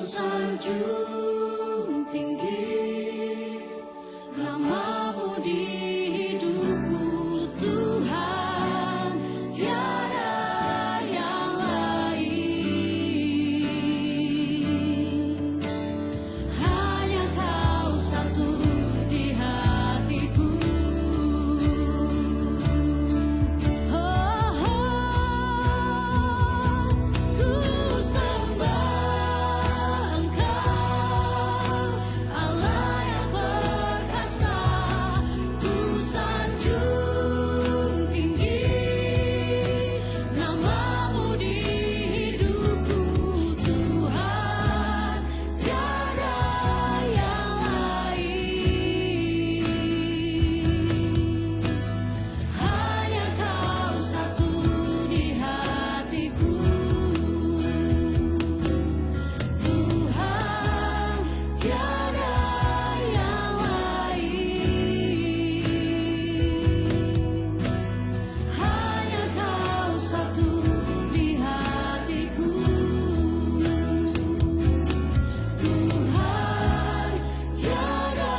Sanjung tinggi namamu di hidupku, Tuhan, tiada yang lain. Hanya Kau satu di hatiku. Oh, ku sembah Engkau, Allah yang perkasa. Ku sanjung tinggi namamu di hidupku, Tuhan, tiada yang lain. Hanya Kau satu di hatiku, Tuhan, tiada yang lain. Hanya Kau satu di hatiku, Tuhan, tiada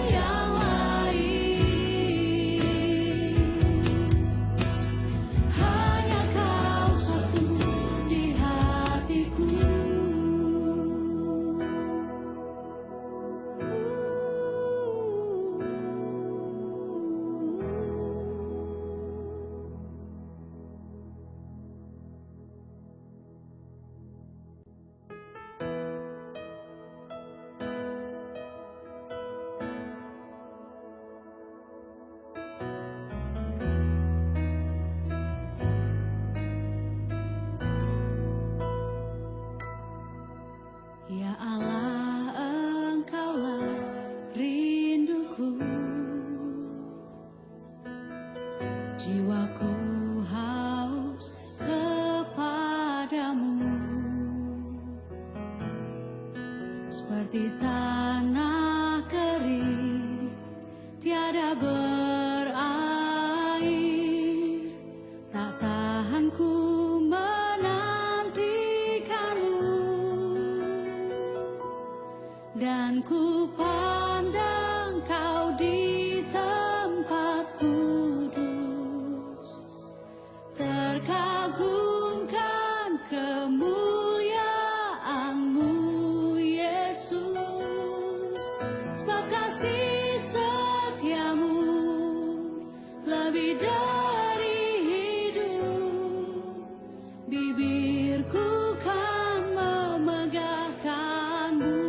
yang lain. Hanya Kau satu di hatiku. Ya Allah, Engkaulah rinduku, jiwaku haus kepadamu, seperti tanah kering tiada berair. Tak tahan ku menantikanmu, dan ku pandang Kau di tempat kudus, terkagumkan kemuliaan-Mu, Yesus. Sebab kasih setia-Mu lebih dari hidup, bibirku kan memegahkan-Mu.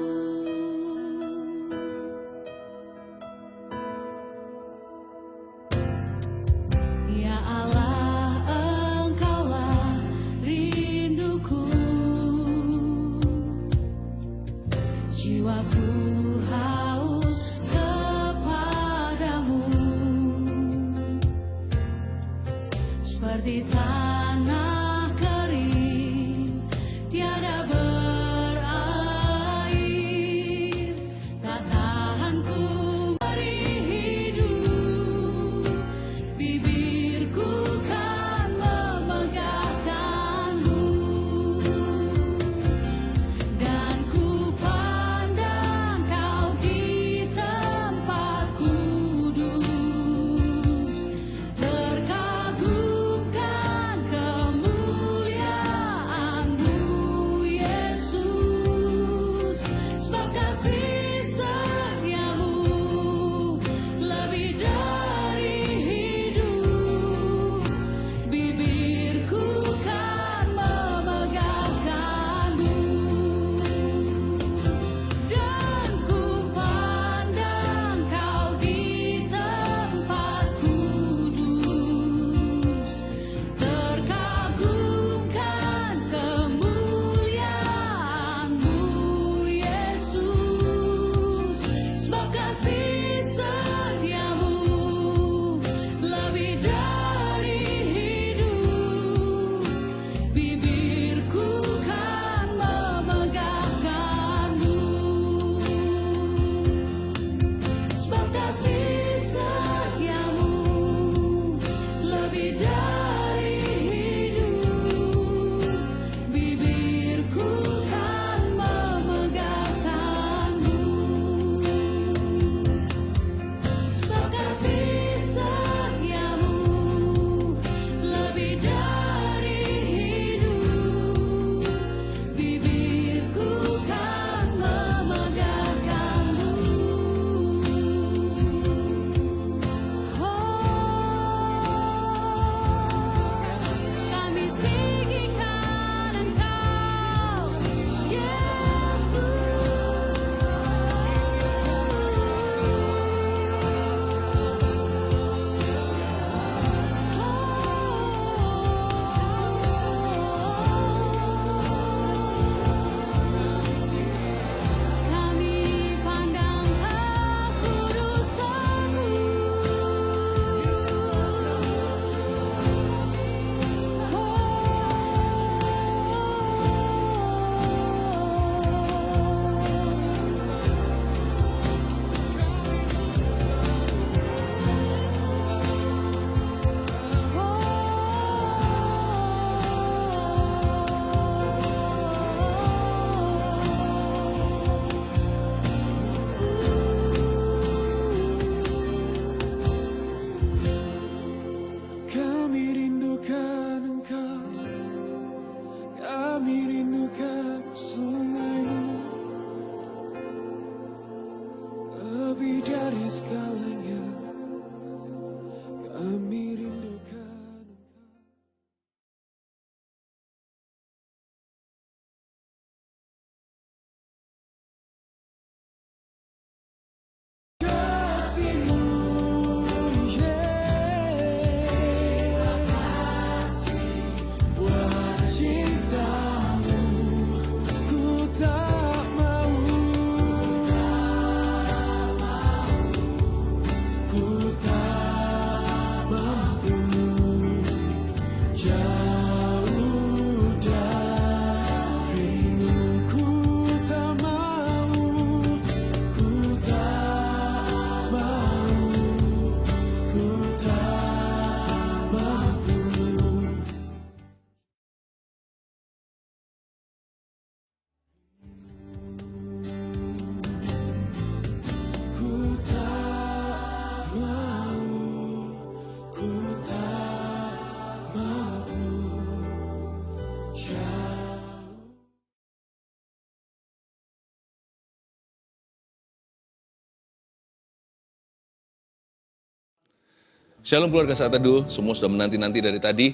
Shalom keluarga Saat Teduh, semua sudah menanti-nanti dari tadi.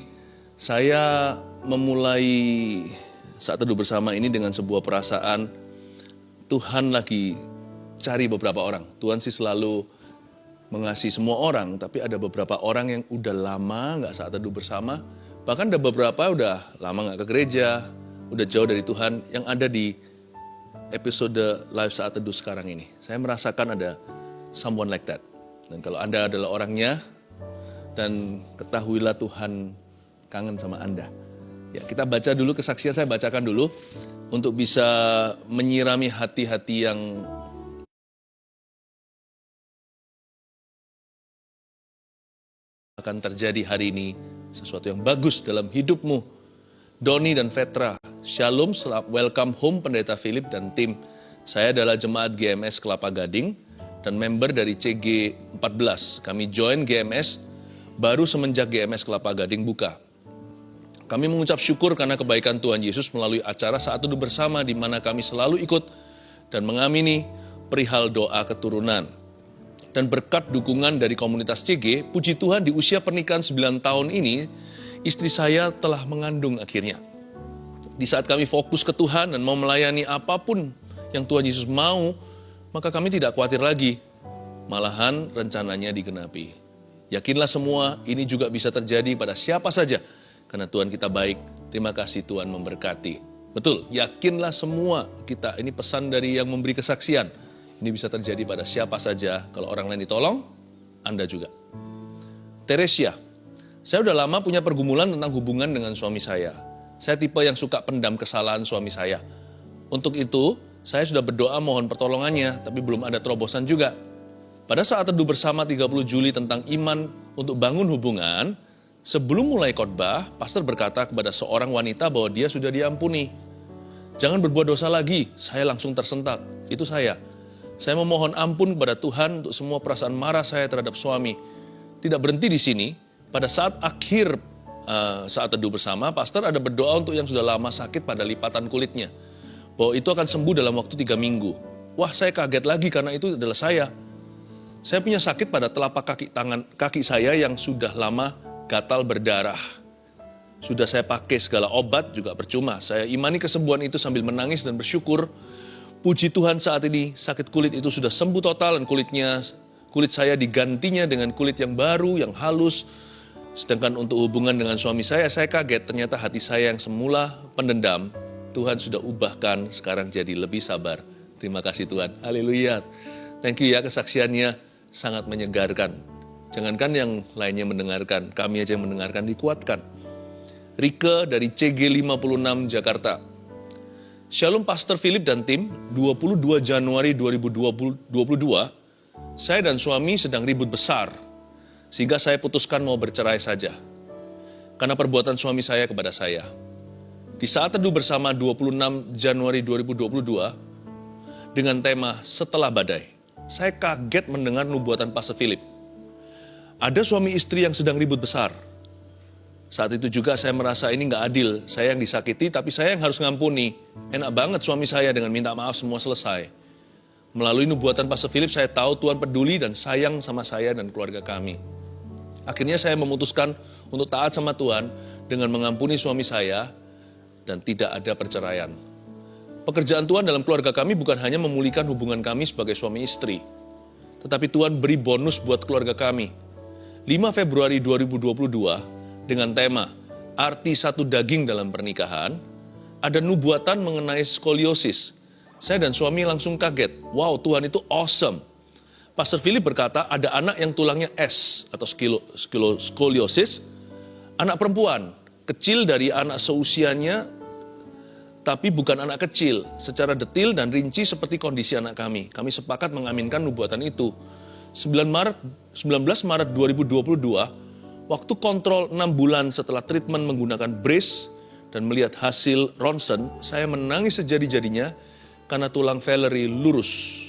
Saya memulai Saat Teduh bersama ini dengan sebuah perasaan Tuhan lagi cari beberapa orang. Tuhan sih selalu mengasihi semua orang, tapi ada beberapa orang yang udah lama gak Saat Teduh bersama. Bahkan ada beberapa udah lama gak ke gereja, udah jauh dari Tuhan yang ada di episode live Saat Teduh sekarang ini. Saya merasakan ada someone like that. Dan kalau Anda adalah orangnya, dan ketahuilah Tuhan kangen sama Anda. Ya, kita baca dulu kesaksian, saya bacakan dulu untuk bisa menyirami hati-hati yang akan terjadi hari ini, sesuatu yang bagus dalam hidupmu. Doni dan Vetra, Shalom, welcome home Pendeta Philip dan tim. Saya adalah jemaat GMS Kelapa Gading dan member dari CG 14. Kami join GMS baru semenjak GMS Kelapa Gading buka. Kami mengucap syukur karena kebaikan Tuhan Yesus melalui acara Saat Teduh bersama di mana kami selalu ikut dan mengamini perihal doa keturunan. Dan berkat dukungan dari komunitas CG, puji Tuhan di usia pernikahan 9 tahun ini, istri saya telah mengandung akhirnya. Di saat kami fokus ke Tuhan dan mau melayani apapun yang Tuhan Yesus mau, maka kami tidak khawatir lagi. Malahan rencananya digenapi. Yakinlah semua ini juga bisa terjadi pada siapa saja. Karena Tuhan kita baik, terima kasih Tuhan memberkati. Betul, yakinlah semua kita, ini pesan dari yang memberi kesaksian. Ini bisa terjadi pada siapa saja, kalau orang lain ditolong, Anda juga. Teresia, saya udah lama punya pergumulan tentang hubungan dengan suami saya. Saya tipe yang suka pendam kesalahan suami saya. Untuk itu, saya sudah berdoa mohon pertolongannya, tapi belum ada terobosan juga. Pada Saat Teduh bersama 30 Juli tentang iman untuk bangun hubungan, sebelum mulai khotbah, pastor berkata kepada seorang wanita bahwa dia sudah diampuni. Jangan berbuat dosa lagi, saya langsung tersentak. Itu saya. Saya memohon ampun kepada Tuhan untuk semua perasaan marah saya terhadap suami. Tidak berhenti di sini, pada saat akhir Saat Teduh bersama, pastor ada berdoa untuk yang sudah lama sakit pada lipatan kulitnya. Bahwa itu akan sembuh dalam waktu 3 minggu. Wah, saya kaget lagi karena itu adalah saya. Saya punya sakit pada telapak kaki saya yang sudah lama gatal berdarah. Sudah saya pakai segala obat juga percuma. Saya imani kesembuhan itu sambil menangis dan bersyukur. Puji Tuhan saat ini sakit kulit itu sudah sembuh total dan kulit saya digantinya dengan kulit yang baru, yang halus. Sedangkan untuk hubungan dengan suami saya kaget ternyata hati saya yang semula pendendam, Tuhan sudah ubahkan sekarang jadi lebih sabar. Terima kasih Tuhan. Haleluya. Thank you ya kesaksiannya. Sangat menyegarkan. Jangankan yang lainnya mendengarkan, kami aja yang mendengarkan dikuatkan. Rike dari CG 56 Jakarta. Shalom Pastor Philip dan tim, 22 Januari 2022, saya dan suami sedang ribut besar, sehingga saya putuskan mau bercerai saja. Karena perbuatan suami saya kepada saya. Di Saat Teduh bersama 26 Januari 2022, dengan tema Setelah Badai. Saya kaget mendengar nubuatan Pastor Philip. Ada suami istri yang sedang ribut besar. Saat itu juga saya merasa ini gak adil. Saya yang disakiti tapi saya yang harus ngampuni. Enak banget suami saya dengan minta maaf semua selesai. Melalui nubuatan Pastor Philip saya tahu Tuhan peduli dan sayang sama saya dan keluarga kami. Akhirnya saya memutuskan untuk taat sama Tuhan dengan mengampuni suami saya dan tidak ada perceraian. Pekerjaan Tuhan dalam keluarga kami bukan hanya memulihkan hubungan kami sebagai suami istri, tetapi Tuhan beri bonus buat keluarga kami. 5 Februari 2022, dengan tema Arti Satu Daging dalam Pernikahan, ada nubuatan mengenai skoliosis. Saya dan suami langsung kaget. Wow, Tuhan itu awesome. Pastor Philip berkata ada anak yang tulangnya S atau skoliosis, anak perempuan, kecil dari anak seusianya, tapi bukan anak kecil, secara detil dan rinci seperti kondisi anak kami. Kami sepakat mengaminkan nubuatan itu. 19 Maret 2022, waktu kontrol 6 bulan setelah treatment menggunakan brace dan melihat hasil ronsen, saya menangis sejadi-jadinya karena tulang Valerie lurus.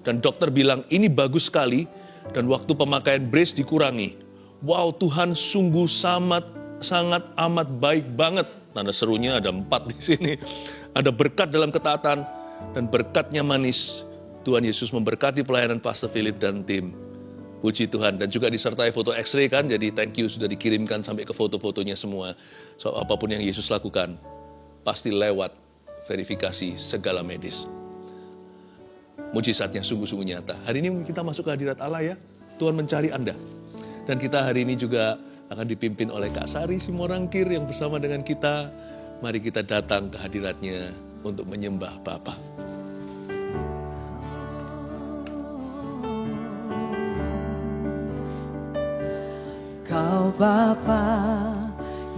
Dan dokter bilang ini bagus sekali dan waktu pemakaian brace dikurangi. Wow, Tuhan sungguh sangat amat baik banget. Tanda serunya ada 4 di sini. Ada berkat dalam ketaatan dan berkatnya manis. Tuhan Yesus memberkati pelayanan Pastor Philip dan tim. Puji Tuhan. Dan juga disertai foto X-ray kan, jadi thank you sudah dikirimkan sampai ke foto-fotonya semua. So, apapun yang Yesus lakukan, pasti lewat verifikasi segala medis. Mujizat yang sungguh-sungguh nyata. Hari ini kita masuk ke hadirat Allah ya. Tuhan mencari Anda. Dan kita hari ini juga akan dipimpin oleh Kak Sari Simorangkir yang bersama dengan kita. Mari kita datang ke hadiratnya untuk menyembah Bapa. Kau Bapa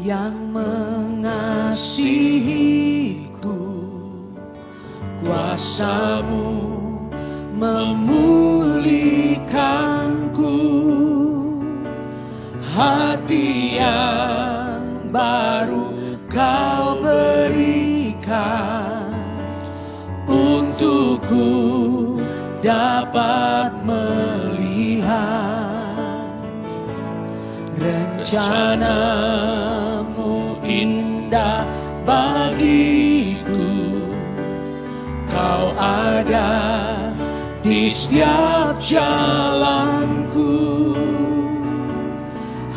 yang mengasihiku, kuasa-Mu memulihkanku, hati yang baru Kau berikan, untukku dapat melihat rencana-Mu indah bagiku. Kau ada di setiap jalanku.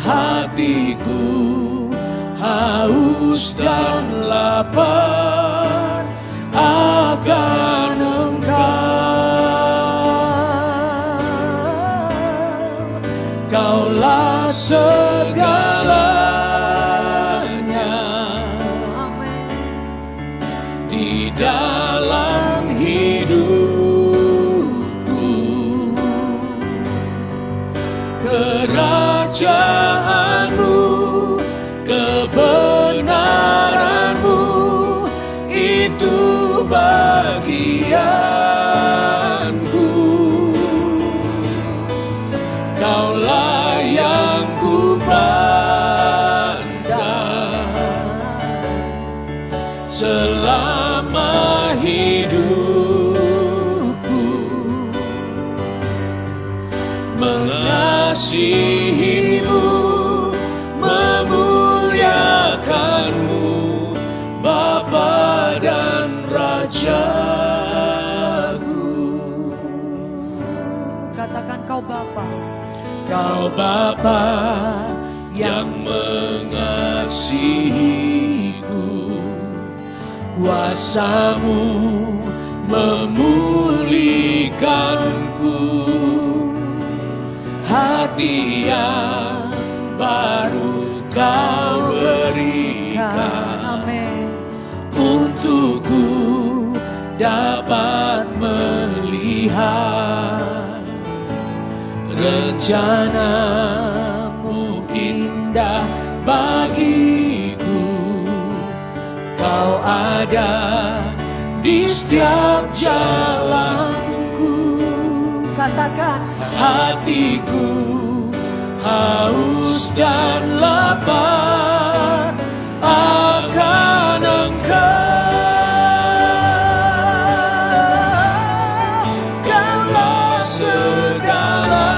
Hatiku haus dan lapar akan Engkau. Kaulah segalanya. Amin. Di dalam hidupku, kerajaan-Mu, kebenaran-Mu, itu bagianku. Kaulah yang ku pandang selama hidupku, mengasihi-Mu, memuliakan-Mu, Bapa dan Rajaku. Katakan Kau Bapa. Kau Bapa yang mengasihiku, kuasa-Mu memulihkanku, hati yang baru Kau berikan. Amin. Untukku dapat melihat rencana-Mu indah bagiku. Kau ada di setiap jalanku. Katakan, hatiku haus dan lapar akan Engkau. Kaulah segalanya.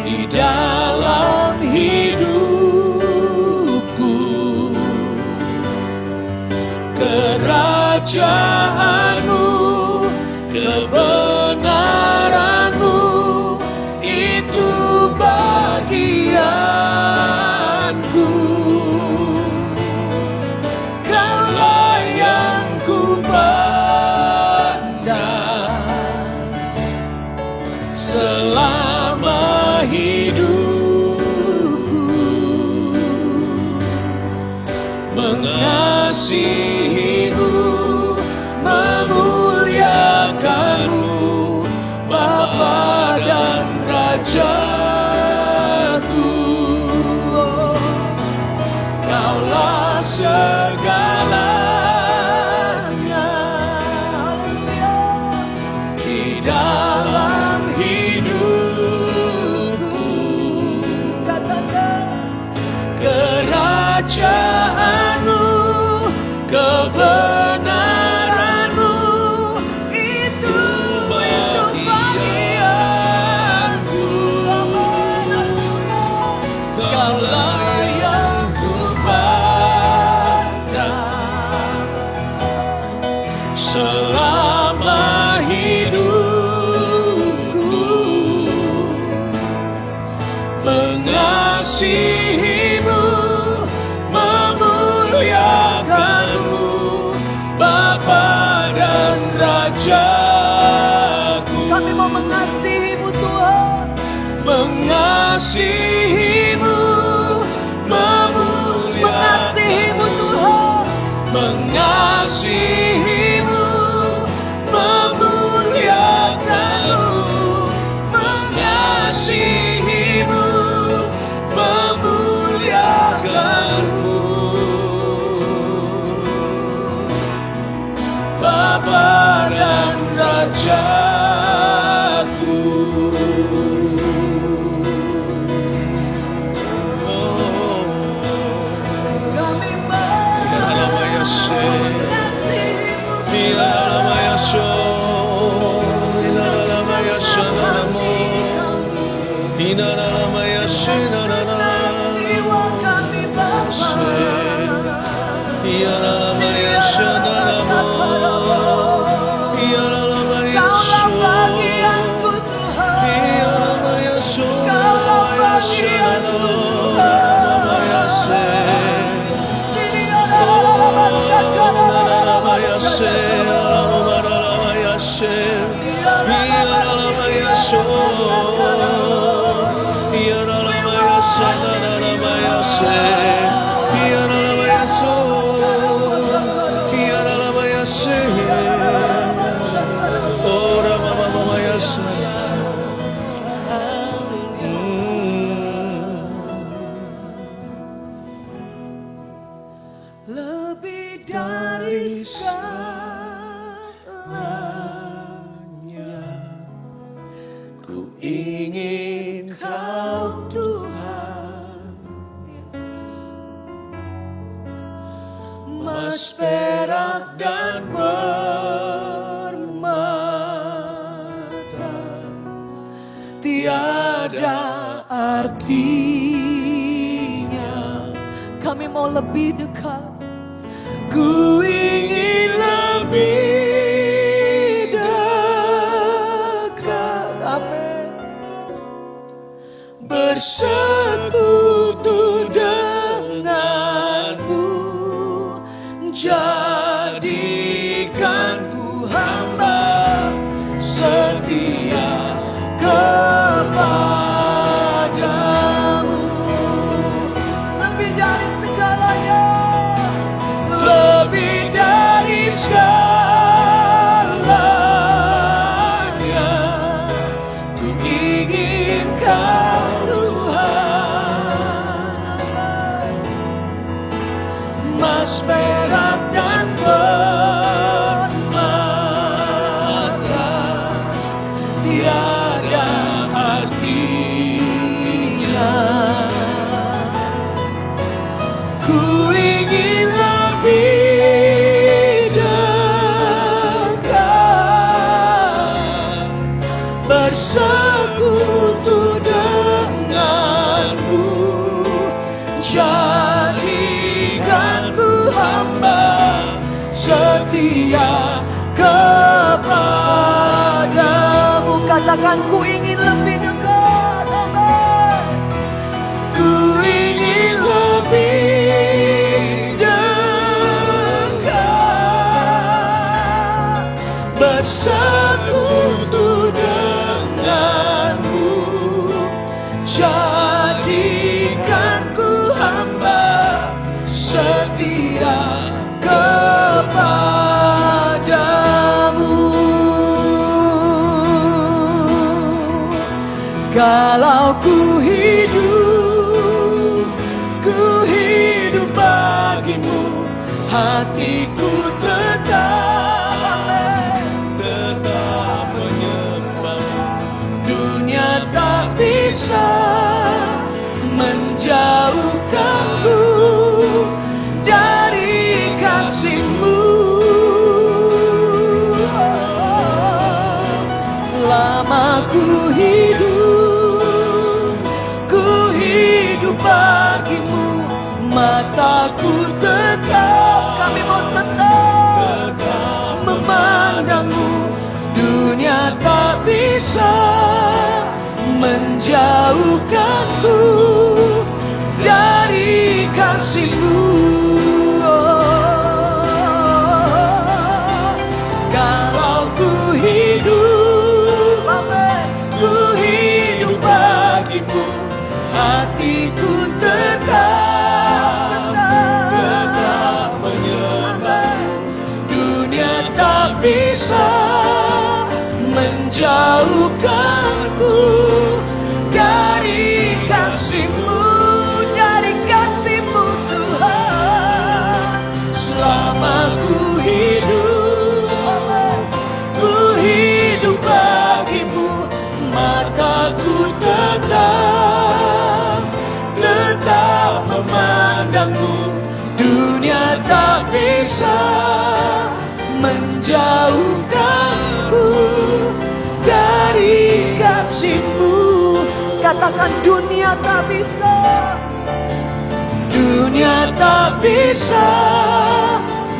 Di dalam hidupku, kerajaan-Mu, kebenaran-Mu, itu bagianku. Kaulah yang ku pandang selama hidupku, mengasihi-Mu, memuliakan-Mu, Bapa dan Rajaku. Kaulah segalanya di dalam hidupku. Kerajaan-Mu, kebenaran-Mu, itu bagianku. Kaulah yang ku pandang mengasihimu, Mengasihimu Tuhan, mengasihimu, memuliakanmu, mengasihimu, memuliakanmu, Bapa dan Rajaku. kami jiwa kami Bapa. Kaulah bagianku Tuhan, Kaulah bagianku Tuhan. Sini lebih dari segalanya, Ku ingin Kau Tuhan. emas, perak, dan permata tiada artinya. Kami mau lebih dekat. Ku ingin lebih dekat, Amin. bersekutu denganmu, jadikan ku hamba setia kepadamu. Lebih dari segalanya, Lebih dari segalanya, ku ingin Kau Tuhan, emas, perak, dan permata tiada artinya. Ku ingin lebih dekat, bersekutu denganmu, jadikan ku hamba setia kepadamu. katakan ku ingin lebih dekat. Amin. Ku ingin lebih dekat, bersekutu denganmu, jadikan ku hamba setia kepadamu. Kalau ku hidup bagimu, hatiku tetap menyembahmu. Dunia tak bisa menjauhkanku dari kasih-Mu. Selama ku hidup bagimu, mataku tetap, Kami mau tetap memandangmu. Dunia tak bisa menjauhkanku dari kasih-Mu. Kalau ku hidup bagimu, bisa menjauhkanku dari kasih-Mu, dari kasih-Mu Tuhan. selama ku hidup bagimu, mataku tetap memandangmu. Dunia tak bisa menjauhkanku dari kasih-Mu. Katakan dunia tak bisa. Dunia tak bisa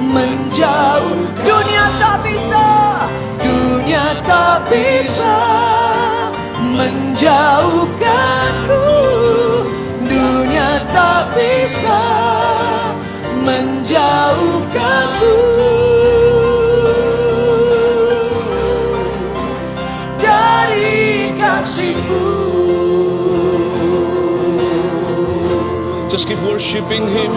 menjauhkan. Dunia tak bisa. Dunia tak bisa menjauhkanku. Dunia tak bisa menjauhkanku dari kasih-Mu. Just keep worshiping Him.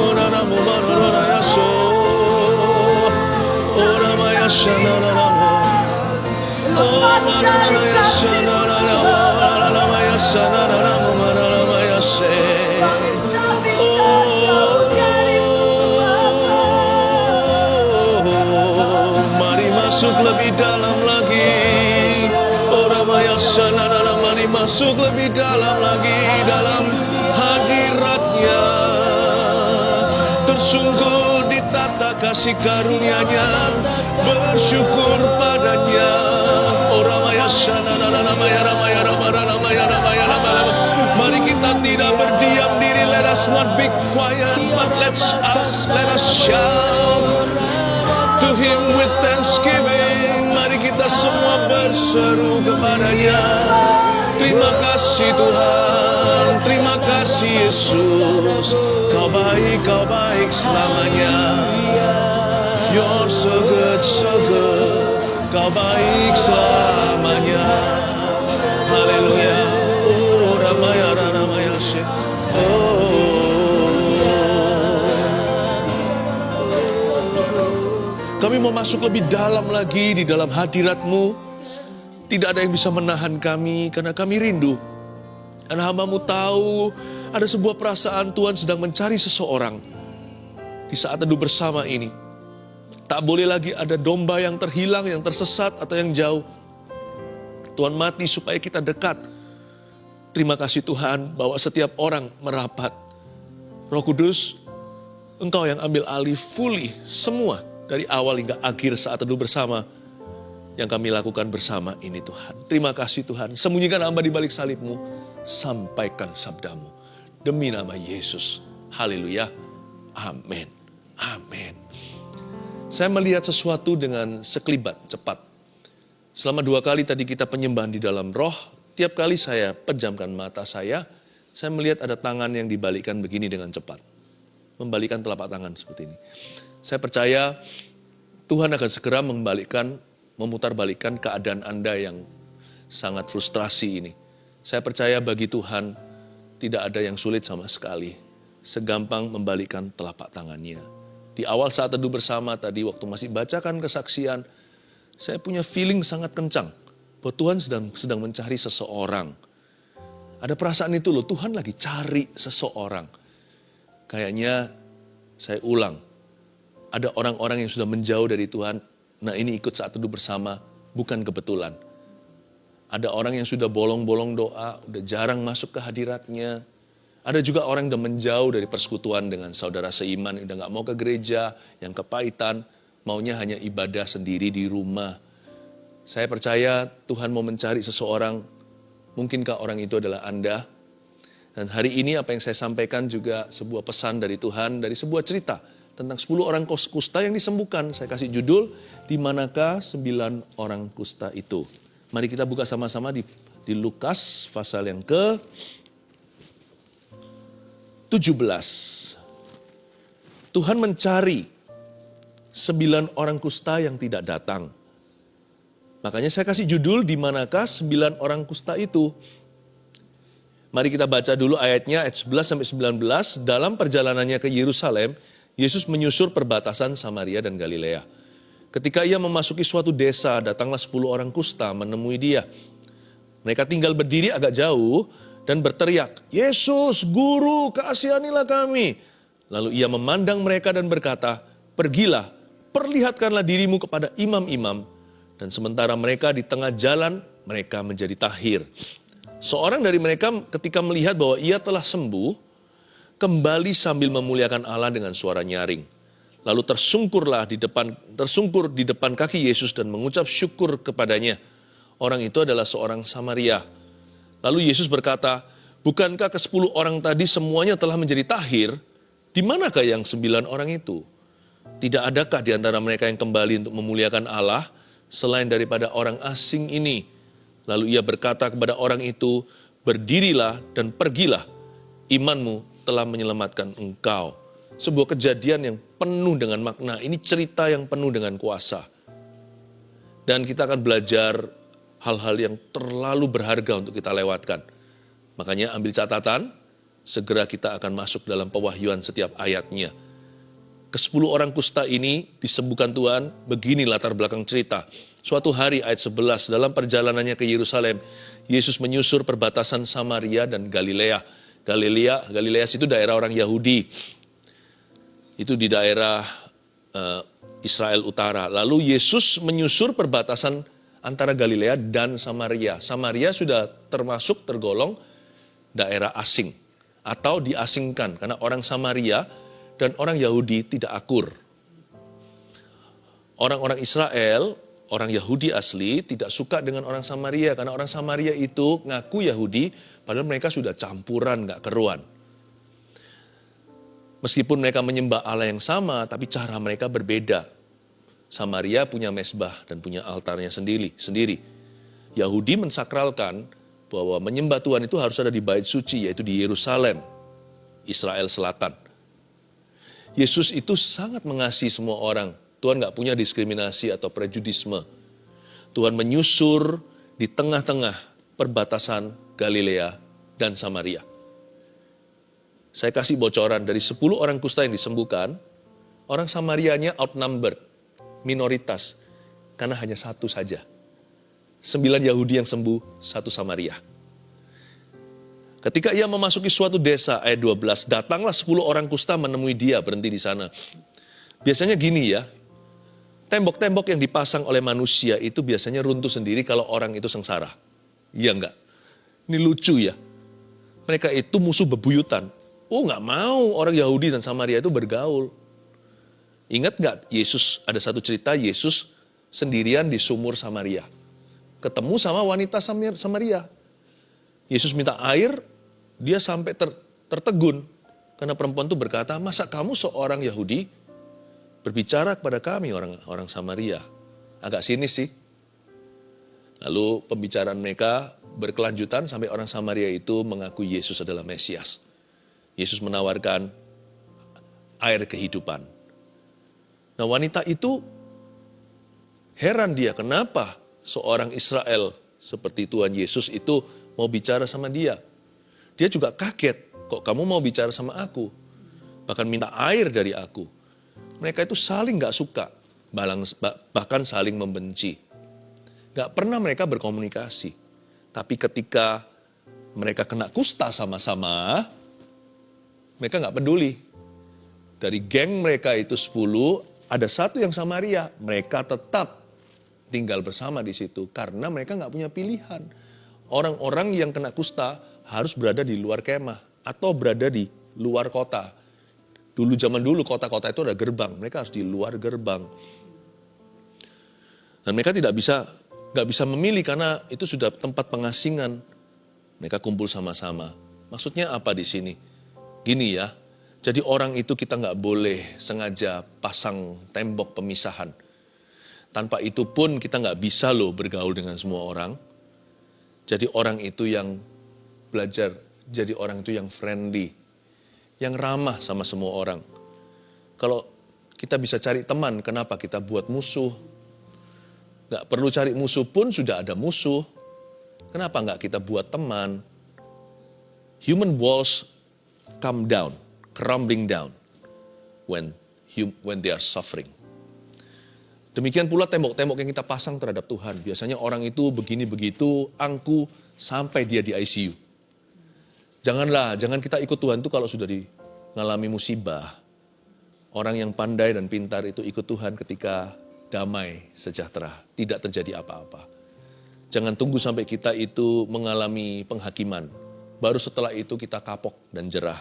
Mari masuk lebih dalam lagi. Mari masuk lebih dalam lagi dalam hadirat-Nya. Tersungkur di tata kasih karunia-Nya, bersyukur padanya. Mari kita tidak berdiam diri. Let us not be quiet, but let us shout to Him with thanksgiving. Mari kita semua berseru kepadanya. Terima kasih Tuhan, terima kasih Yesus. Kau baik selamanya. You're so good, Kau baik selamanya. Haleluya. Oh, ramaya she. Kami mau masuk lebih dalam lagi di dalam hadirat-Mu. Tidak ada yang bisa menahan kami karena kami rindu. Dan hamba-Mu tahu ada sebuah perasaan Tuhan sedang mencari seseorang di saat teduh bersama ini. Tak boleh lagi ada domba yang terhilang, yang tersesat atau yang jauh. Tuhan mati supaya kita dekat. Terima kasih Tuhan bahwa setiap orang merapat. Roh Kudus, Engkau yang ambil alih fully semua dari awal hingga akhir saat teduh bersama yang kami lakukan bersama ini Tuhan. Terima kasih Tuhan. Sembunyikan hamba di balik salib-Mu. Sampaikan sabda-Mu. Demi nama Yesus. Haleluya. Amin. Amin. Saya melihat sesuatu dengan sekelibat cepat. Selama 2 kali tadi kita penyembahan di dalam roh. Tiap kali saya pejamkan mata saya melihat ada tangan yang dibalikkan begini dengan cepat. Membalikkan telapak tangan seperti ini. Saya percaya Tuhan akan segera memutarbalikkan keadaan Anda yang sangat frustrasi ini. Saya percaya bagi Tuhan tidak ada yang sulit sama sekali. Segampang membalikkan telapak tangannya. Di awal saat teduh bersama tadi waktu masih bacakan kesaksian, saya punya feeling sangat kencang bahwa Tuhan sedang mencari seseorang. Ada perasaan itu loh, Tuhan lagi cari seseorang. Kayaknya saya ulang, ada orang-orang yang sudah menjauh dari Tuhan. Nah ini ikut saat teduh bersama, bukan kebetulan. Ada orang yang sudah bolong-bolong doa, udah jarang masuk ke hadiratnya. Ada juga orang yang udah menjauh dari persekutuan dengan saudara seiman, udah gak mau ke gereja, yang kepahitan, maunya hanya ibadah sendiri di rumah. Saya percaya Tuhan mau mencari seseorang, mungkinkah orang itu adalah Anda? Dan hari ini apa yang saya sampaikan juga sebuah pesan dari Tuhan, dari sebuah cerita tentang 10 orang kusta yang disembuhkan. Saya kasih judul, di manakah 9 orang kusta itu? Mari kita buka sama-sama di Lukas pasal yang ke-17. Tuhan mencari 9 orang kusta yang tidak datang. Makanya saya kasih judul, di manakah 9 orang kusta itu? Mari kita baca dulu ayatnya, ayat 11-19. Dalam perjalanannya ke Yerusalem, Yesus menyusur perbatasan Samaria dan Galilea. Ketika ia memasuki suatu desa, datanglah 10 orang kusta menemui dia. Mereka tinggal berdiri agak jauh dan berteriak, "Yesus, Guru, kasihanilah kami." Lalu ia memandang mereka dan berkata, "Pergilah, perlihatkanlah dirimu kepada imam-imam." Dan sementara mereka di tengah jalan, mereka menjadi tahir. Seorang dari mereka ketika melihat bahwa ia telah sembuh, kembali sambil memuliakan Allah dengan suara nyaring. Lalu tersungkur di depan kaki Yesus dan mengucap syukur kepadanya. Orang itu adalah seorang Samaria. Lalu Yesus berkata, "Bukankah ke-10 orang tadi semuanya telah menjadi tahir? Di manakah yang 9 orang itu? Tidak adakah di antara mereka yang kembali untuk memuliakan Allah selain daripada orang asing ini?" Lalu ia berkata kepada orang itu, "Berdirilah dan pergilah, imanmu telah menyelamatkan engkau." Sebuah kejadian yang penuh dengan makna. Ini cerita yang penuh dengan kuasa. Dan kita akan belajar hal-hal yang terlalu berharga untuk kita lewatkan. Makanya ambil catatan, segera kita akan masuk dalam pewahyuan setiap ayatnya. Ke-10 orang kusta ini disembuhkan Tuhan, begini latar belakang cerita. Suatu hari ayat 11, dalam perjalanannya ke Yerusalem, Yesus menyusur perbatasan Samaria dan Galilea. Galilea itu daerah orang Yahudi. Itu di daerah Israel Utara. Lalu Yesus menyusur perbatasan antara Galilea dan Samaria. Samaria sudah tergolong daerah asing atau diasingkan karena orang Samaria dan orang Yahudi tidak akur. Orang-orang Israel, orang Yahudi asli tidak suka dengan orang Samaria karena orang Samaria itu ngaku Yahudi padahal mereka sudah campuran, gak keruan. Meskipun mereka menyembah Allah yang sama, tapi cara mereka berbeda. Samaria punya mezbah dan punya altarnya sendiri. Yahudi mensakralkan bahwa menyembah Tuhan itu harus ada di bait suci, yaitu di Yerusalem, Israel Selatan. Yesus itu sangat mengasihi semua orang. Tuhan gak punya diskriminasi atau prejudisme. Tuhan menyusur di tengah-tengah perbatasan Galilea dan Samaria. Saya kasih bocoran, dari 10 orang kusta yang disembuhkan, orang Samarianya outnumbered, minoritas, karena hanya 1 saja. 9 Yahudi yang sembuh, 1 Samaria. Ketika ia memasuki suatu desa, ayat 12, datanglah 10 orang kusta menemui dia, berhenti di sana. Biasanya gini ya, tembok-tembok yang dipasang oleh manusia itu biasanya runtuh sendiri kalau orang itu sengsara. Iya enggak? Ini lucu ya. Mereka itu musuh bebuyutan. Nggak mau orang Yahudi dan Samaria itu bergaul. Ingat nggak Yesus, ada satu cerita Yesus sendirian di sumur Samaria. Ketemu sama wanita Samaria. Yesus minta air, dia sampai tertegun. Karena perempuan itu berkata, "Masa kamu seorang Yahudi berbicara kepada kami orang Samaria?" Agak sinis sih. Lalu pembicaraan mereka berkelanjutan sampai orang Samaria itu mengaku Yesus adalah Mesias. Yesus menawarkan air kehidupan. Nah, wanita itu heran dia, kenapa seorang Israel seperti Tuhan Yesus itu mau bicara sama dia. Dia juga kaget, kok kamu mau bicara sama aku? Bahkan minta air dari aku. Mereka itu saling gak suka, bahkan saling membenci. Gak pernah mereka berkomunikasi. Tapi ketika mereka kena kusta sama-sama, mereka gak peduli. Dari geng mereka itu 10, ada 1 yang Samaria. Mereka tetap tinggal bersama di situ karena mereka gak punya pilihan. Orang-orang yang kena kusta harus berada di luar kemah atau berada di luar kota. Zaman dulu kota-kota itu ada gerbang, mereka harus di luar gerbang. Dan mereka gak bisa memilih karena itu sudah tempat pengasingan. Mereka kumpul sama-sama. Maksudnya apa di sini? Gini ya, jadi orang itu kita nggak boleh sengaja pasang tembok pemisahan. Tanpa itu pun kita nggak bisa loh bergaul dengan semua orang. Jadi orang itu yang belajar, jadi orang itu yang friendly, yang ramah sama semua orang. Kalau kita bisa cari teman, kenapa kita buat musuh? Nggak perlu cari musuh pun sudah ada musuh. Kenapa nggak kita buat teman? Human walls come down, crumbling down when they are suffering. Demikian pula tembok-tembok yang kita pasang terhadap Tuhan. Biasanya orang itu begini begitu, angku, sampai dia di ICU. Jangan kita ikut Tuhan itu kalau sudah mengalami musibah. Orang yang pandai dan pintar itu ikut Tuhan ketika damai, sejahtera, tidak terjadi apa-apa. Jangan tunggu sampai kita itu mengalami penghakiman. Baru setelah itu kita kapok dan jerah.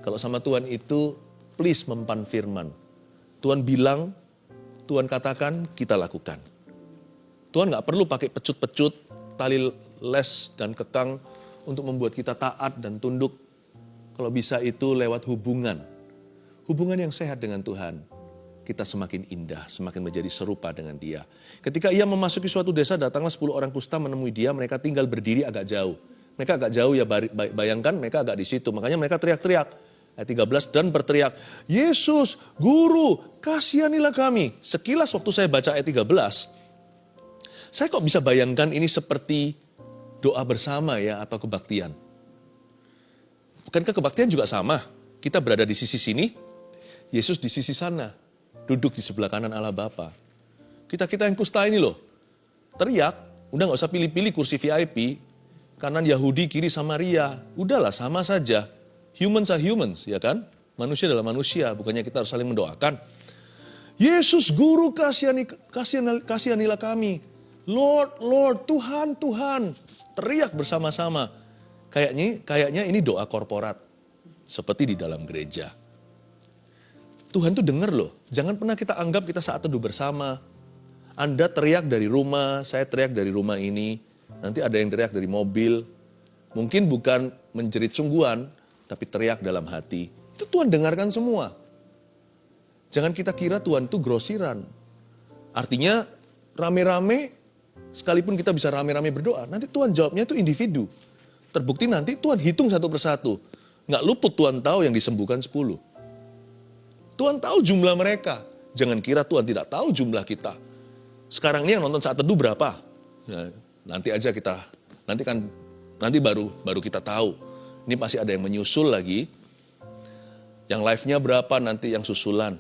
Kalau sama Tuhan itu, please mempan firman. Tuhan bilang, Tuhan katakan, kita lakukan. Tuhan gak perlu pakai pecut-pecut, tali les dan kekang untuk membuat kita taat dan tunduk. Kalau bisa itu lewat hubungan. Hubungan yang sehat dengan Tuhan. Kita semakin indah, semakin menjadi serupa dengan Dia. Ketika ia memasuki suatu desa, datanglah 10 orang kusta menemui dia, mereka tinggal berdiri agak jauh. Mereka agak jauh ya, bayangkan mereka agak di situ. Makanya mereka teriak-teriak. Ayat 13, dan berteriak, Yesus, Guru, kasihanilah kami. Sekilas waktu saya baca ayat 13, saya kok bisa bayangkan ini seperti doa bersama ya, atau kebaktian. Bukankah kebaktian juga sama? Kita berada di sisi sini, Yesus di sisi sana, duduk di sebelah kanan Allah Bapa. Kita yang kusta ini loh, teriak, udah gak usah pilih-pilih kursi VIP, kanan Yahudi, kiri Samaria, udahlah sama saja. Humans are humans, ya kan? Manusia adalah manusia, bukannya kita harus saling mendoakan. Yesus, Guru, kasihanilah kami. Lord, Tuhan, teriak bersama-sama. Kayaknya ini doa korporat, seperti di dalam gereja. Tuhan tuh dengar loh, jangan pernah kita anggap kita saat teduh bersama. Anda teriak dari rumah, saya teriak dari rumah ini, nanti ada yang teriak dari mobil. Mungkin bukan menjerit sungguhan, tapi teriak dalam hati. Itu Tuhan dengarkan semua. Jangan kita kira Tuhan itu grosiran. Artinya rame-rame, sekalipun kita bisa rame-rame berdoa, nanti Tuhan jawabnya itu individu. Terbukti nanti Tuhan hitung satu persatu. Nggak luput Tuhan tahu yang disembuhkan 10. Tuhan tahu jumlah mereka. Jangan kira Tuhan tidak tahu jumlah kita. Sekarang ini yang nonton saat teduh berapa? Ya, nanti aja kita, nanti baru kita tahu. Ini pasti ada yang menyusul lagi. Yang live-nya berapa, nanti yang susulan.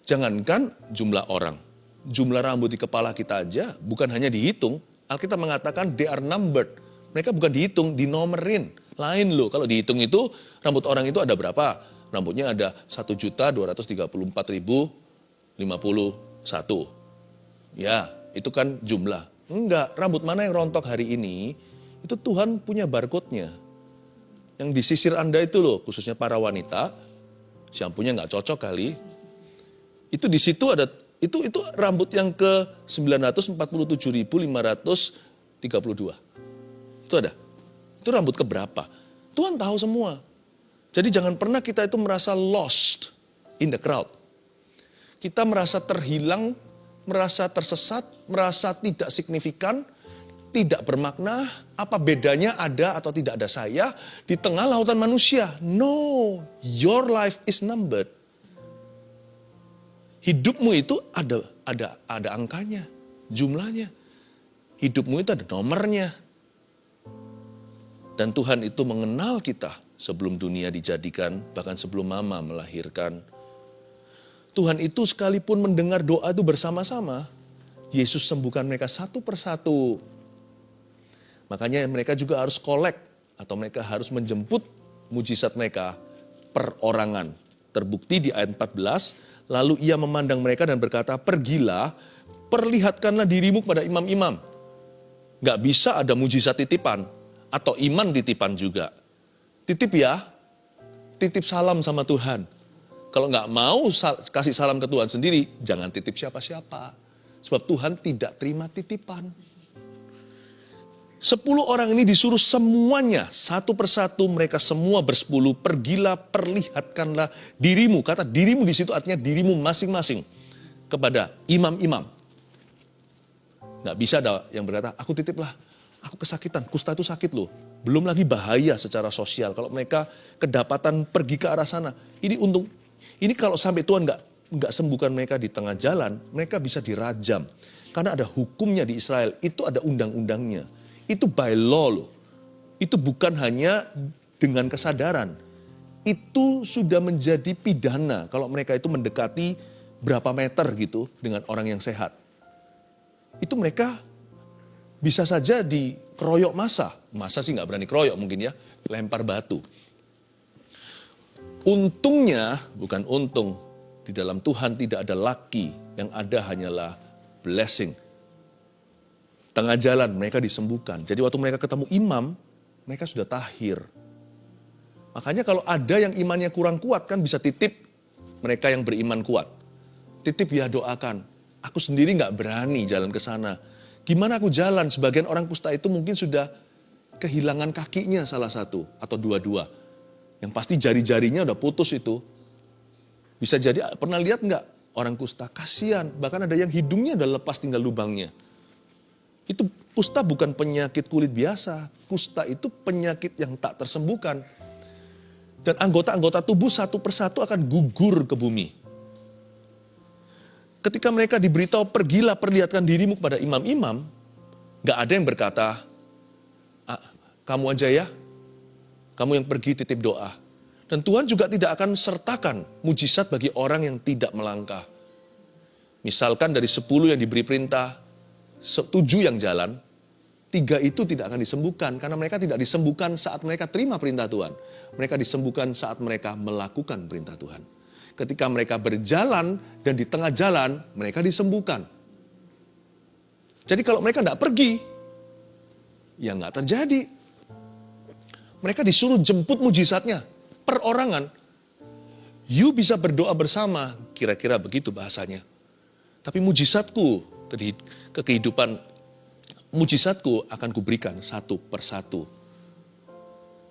Jangankan jumlah orang. Jumlah rambut di kepala kita aja bukan hanya dihitung. Alkitab mengatakan they are numbered. Mereka bukan dihitung, dinomerin. Lain loh, kalau dihitung itu rambut orang itu ada berapa? Rambutnya ada 1.234.051. Ya, itu kan jumlah. Enggak, rambut mana yang rontok hari ini, itu Tuhan punya barcode-nya. Yang disisir Anda itu loh, khususnya para wanita, shampoo-nya nggak cocok kali. Itu di situ ada, itu rambut yang ke 947.532. Itu ada. Itu rambut keberapa? Tuhan tahu semua. Jadi jangan pernah kita itu merasa lost in the crowd. Kita merasa terhilang, merasa tersesat, merasa tidak signifikan, tidak bermakna, apa bedanya ada atau tidak ada saya di tengah lautan manusia. No, your life is numbered. Hidupmu itu ada angkanya, jumlahnya. Hidupmu itu ada nomornya. Dan Tuhan itu mengenal kita sebelum dunia dijadikan, bahkan sebelum mama melahirkan. Tuhan itu sekalipun mendengar doa itu bersama-sama, Yesus sembuhkan mereka satu persatu. Makanya mereka juga harus kolek, atau mereka harus menjemput mujizat mereka perorangan. Terbukti di ayat 14, lalu ia memandang mereka dan berkata, pergilah, perlihatkanlah dirimu kepada imam-imam. Gak bisa ada mujizat titipan, atau iman titipan juga. Titip ya, titip salam sama Tuhan. Kalau nggak mau kasih salam ke Tuhan sendiri, jangan titip siapa-siapa. Sebab Tuhan tidak terima titipan. 10 orang ini disuruh semuanya, satu persatu mereka semua bersepuluh, pergilah, perlihatkanlah dirimu. Kata dirimu di situ artinya dirimu masing-masing kepada imam-imam. Nggak bisa ada yang berkata, aku titiplah. Aku kesakitan, kusta itu sakit loh. Belum lagi bahaya secara sosial. Kalau mereka kedapatan pergi ke arah sana. Ini kalau sampai Tuhan nggak sembuhkan mereka di tengah jalan, mereka bisa dirajam. Karena ada hukumnya di Israel, itu ada undang-undangnya. Itu by law loh. Itu bukan hanya dengan kesadaran. Itu sudah menjadi pidana kalau mereka itu mendekati berapa meter gitu dengan orang yang sehat. Itu mereka bisa saja dikeroyok massa. Massa sih nggak berani keroyok mungkin ya, lempar batu. Untungnya, bukan untung, di dalam Tuhan tidak ada lucky, yang ada hanyalah blessing. Tengah jalan mereka disembuhkan. Jadi waktu mereka ketemu imam, mereka sudah tahir. Makanya kalau ada yang imannya kurang kuat kan bisa titip mereka yang beriman kuat. Titip ya doakan. Aku sendiri nggak berani jalan ke sana. Gimana aku jalan? Sebagian orang kusta itu mungkin sudah kehilangan kakinya salah satu atau dua-dua. Yang pasti jari-jarinya udah putus itu. Bisa jadi, pernah lihat nggak orang kusta? Kasihan, bahkan ada yang hidungnya udah lepas tinggal lubangnya. Itu kusta bukan penyakit kulit biasa. Kusta itu penyakit yang tak tersembuhkan. Dan anggota-anggota tubuh satu persatu akan gugur ke bumi. Ketika mereka diberitahu, pergilah perlihatkan dirimu kepada imam-imam, gak ada yang berkata, kamu aja ya, kamu yang pergi titip doa. Dan Tuhan juga tidak akan sertakan mujizat bagi orang yang tidak melangkah. Misalkan dari 10 yang diberi perintah, 7 yang jalan, 3 itu tidak akan disembuhkan, karena mereka tidak disembuhkan saat mereka terima perintah Tuhan. Mereka disembuhkan saat mereka melakukan perintah Tuhan. Ketika mereka berjalan dan di tengah jalan, mereka disembuhkan. Jadi kalau mereka tidak pergi, ya nggak terjadi. Mereka disuruh jemput mujizatnya, perorangan. You bisa berdoa bersama, kira-kira begitu bahasanya. Tapi mujizatku, ke kehidupan, mujizatku akan kuberikan satu persatu.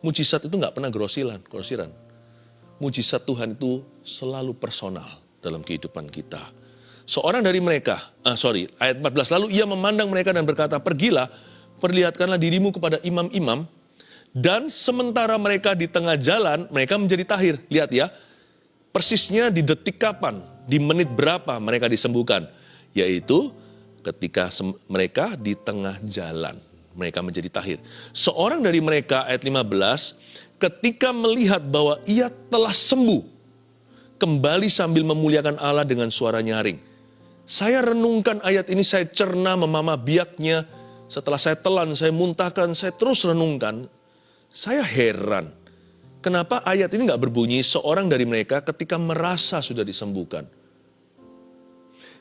Mujizat itu nggak pernah grosiran. Mujizat Tuhan itu selalu personal dalam kehidupan kita. Seorang dari mereka, ayat 14, lalu ia memandang mereka dan berkata, pergilah, perlihatkanlah dirimu kepada imam-imam, dan sementara mereka di tengah jalan, mereka menjadi tahir. Lihat ya, persisnya di detik kapan, di menit berapa mereka disembuhkan. Yaitu ketika mereka di tengah jalan, mereka menjadi tahir. Seorang dari mereka, ayat 15, ketika melihat bahwa ia telah sembuh, kembali sambil memuliakan Allah dengan suara nyaring. Saya renungkan ayat ini, saya cerna memamah biaknya. Setelah saya telan, saya muntahkan, saya terus renungkan. Saya heran, kenapa ayat ini gak berbunyi seorang dari mereka ketika merasa sudah disembuhkan.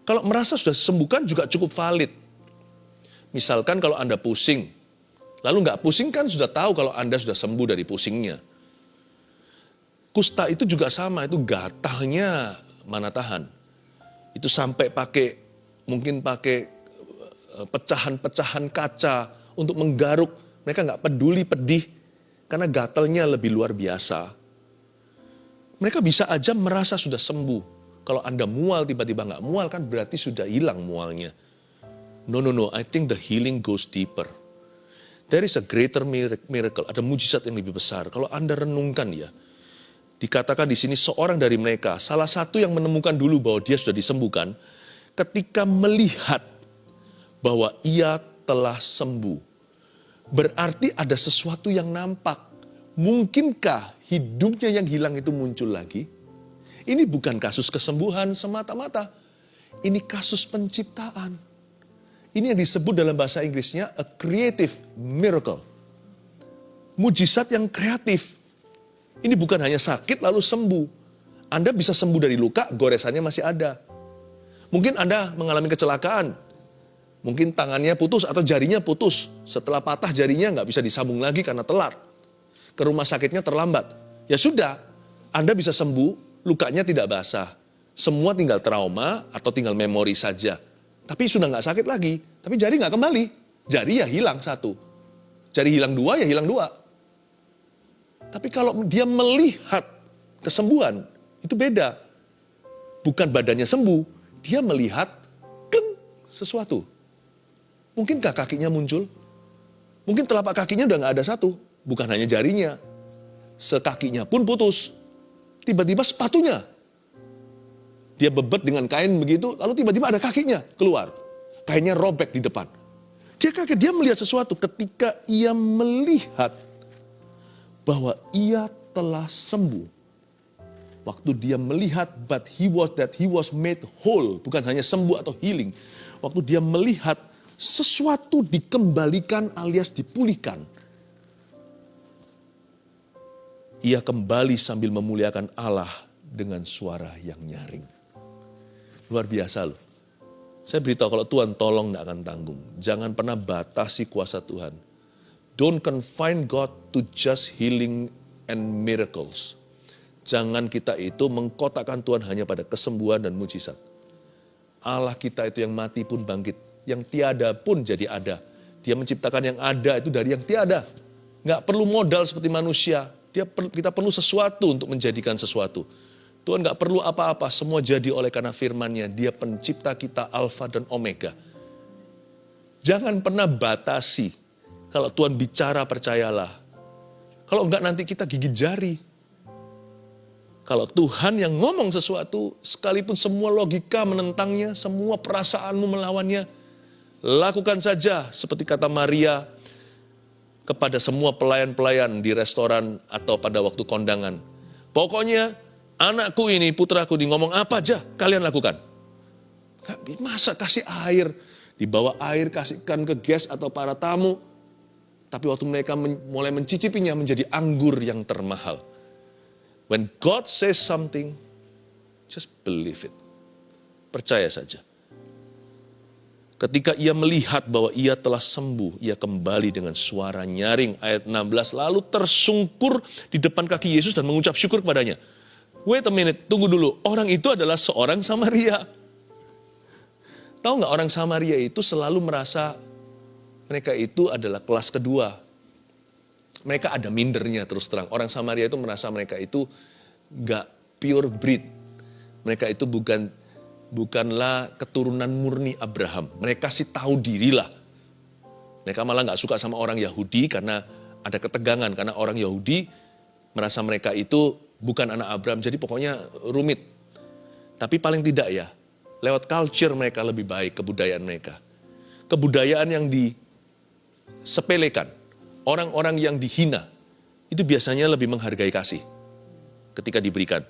Kalau merasa sudah disembuhkan juga cukup valid. Misalkan kalau Anda pusing, lalu gak pusing kan sudah tahu kalau Anda sudah sembuh dari pusingnya. Kusta itu juga sama, itu gatalnya mana tahan. Itu sampai mungkin pakai pecahan-pecahan kaca untuk menggaruk. Mereka gak peduli pedih, karena gatalnya lebih luar biasa. Mereka bisa aja merasa sudah sembuh. Kalau Anda mual, tiba-tiba gak mual, kan berarti sudah hilang mualnya. No, I think the healing goes deeper. There is a greater miracle, ada mujizat yang lebih besar. Kalau Anda renungkan ya, dikatakan di sini seorang dari mereka, salah satu yang menemukan dulu bahwa dia sudah disembuhkan, ketika melihat bahwa ia telah sembuh. Berarti ada sesuatu yang nampak. Mungkinkah hidupnya yang hilang itu muncul lagi? Ini bukan kasus kesembuhan semata-mata. Ini kasus penciptaan. Ini yang disebut dalam bahasa Inggrisnya a creative miracle. Mujizat yang kreatif. Ini bukan hanya sakit lalu sembuh. Anda bisa sembuh dari luka, goresannya masih ada. Mungkin Anda mengalami kecelakaan. Mungkin tangannya putus atau jarinya putus. Setelah patah jarinya nggak bisa disambung lagi karena telat. Ke rumah sakitnya terlambat. Ya sudah, Anda bisa sembuh, lukanya tidak basah. Semua tinggal trauma atau tinggal memori saja. Tapi sudah nggak sakit lagi. Tapi jari nggak kembali. Jari ya hilang 1. Jari hilang 2 ya hilang 2. Tapi kalau dia melihat kesembuhan, itu beda. Bukan badannya sembuh, dia melihat sesuatu. Mungkinkah kakinya muncul? Mungkin telapak kakinya udah gak ada 1. Bukan hanya jarinya. Sekakinya pun putus. Tiba-tiba sepatunya. Dia bebet dengan kain begitu, lalu tiba-tiba ada kakinya keluar. Kainnya robek di depan. Dia kaget, dia melihat sesuatu ketika ia melihat bahwa ia telah sembuh. Waktu dia melihat, that he was made whole. Bukan hanya sembuh atau healing. Waktu dia melihat sesuatu dikembalikan alias dipulihkan. Ia kembali sambil memuliakan Allah dengan suara yang nyaring. Luar biasa loh. Saya beritahu kalau Tuhan tolong tidak akan tanggung. Jangan pernah batasi kuasa Tuhan. Don't confine God to just healing and miracles. Jangan kita itu mengkotakkan Tuhan hanya pada kesembuhan dan mujizat. Allah kita itu yang mati pun bangkit. Yang tiada pun jadi ada. Dia menciptakan yang ada itu dari yang tiada. Nggak perlu modal seperti manusia. Kita perlu sesuatu untuk menjadikan sesuatu. Tuhan nggak perlu apa-apa, semua jadi oleh karena firman-Nya. Dia pencipta kita Alfa dan Omega. Jangan pernah batasi. Kalau Tuhan bicara, percayalah. Kalau enggak nanti kita gigit jari. Kalau Tuhan yang ngomong sesuatu, sekalipun semua logika menentangnya, semua perasaanmu melawannya, lakukan saja seperti kata Maria kepada semua pelayan-pelayan di restoran atau pada waktu kondangan. Pokoknya anakku ini, putraku ini ngomong apa aja, kalian lakukan. Masa kasih air, dibawa air, kasihkan ke guest atau para tamu. Tapi waktu mereka mulai mencicipinya menjadi anggur yang termahal. When God says something, just believe it. Percaya saja. Ketika ia melihat bahwa ia telah sembuh, ia kembali dengan suara nyaring. Ayat 16, lalu tersungkur di depan kaki Yesus dan mengucap syukur kepadanya. Wait a minute, tunggu dulu. Orang itu adalah seorang Samaria. Tahu nggak, orang Samaria itu selalu merasa mereka itu adalah kelas kedua. Mereka ada mindernya terus terang. Orang Samaria itu merasa mereka itu nggak pure breed. Mereka itu bukanlah keturunan murni Abraham. Mereka sih tahu dirilah. Mereka malah nggak suka sama orang Yahudi karena ada ketegangan. Karena orang Yahudi merasa mereka itu bukan anak Abraham. Jadi pokoknya rumit. Tapi paling tidak ya, lewat culture mereka lebih baik, kebudayaan mereka. Kebudayaan yang disepelekan, orang-orang yang dihina, itu biasanya lebih menghargai kasih ketika diberikan.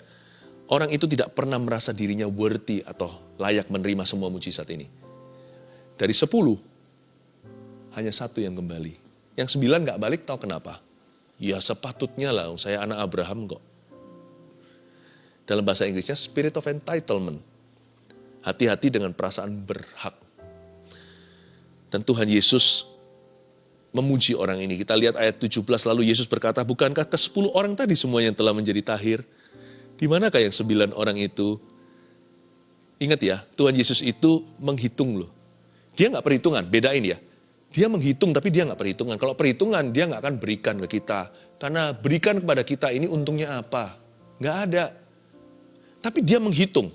Orang itu tidak pernah merasa dirinya worthy atau layak menerima semua mujizat ini. Dari 10, hanya 1 yang kembali. Yang 9 gak balik, tahu kenapa? Ya sepatutnya lah, saya anak Abraham kok. Dalam bahasa Inggrisnya, spirit of entitlement. Hati-hati dengan perasaan berhak. Dan Tuhan Yesus memuji orang ini. Kita lihat ayat 17, lalu Yesus berkata, bukankah ke-10 orang tadi semuanya yang telah menjadi tahir? Di manakah yang 9 orang itu? Ingat ya, Tuhan Yesus itu menghitung loh. Dia nggak perhitungan, bedain ya. Dia menghitung tapi dia nggak perhitungan. Kalau perhitungan dia nggak akan berikan ke kita. Karena berikan kepada kita ini untungnya apa? Nggak ada. Tapi dia menghitung.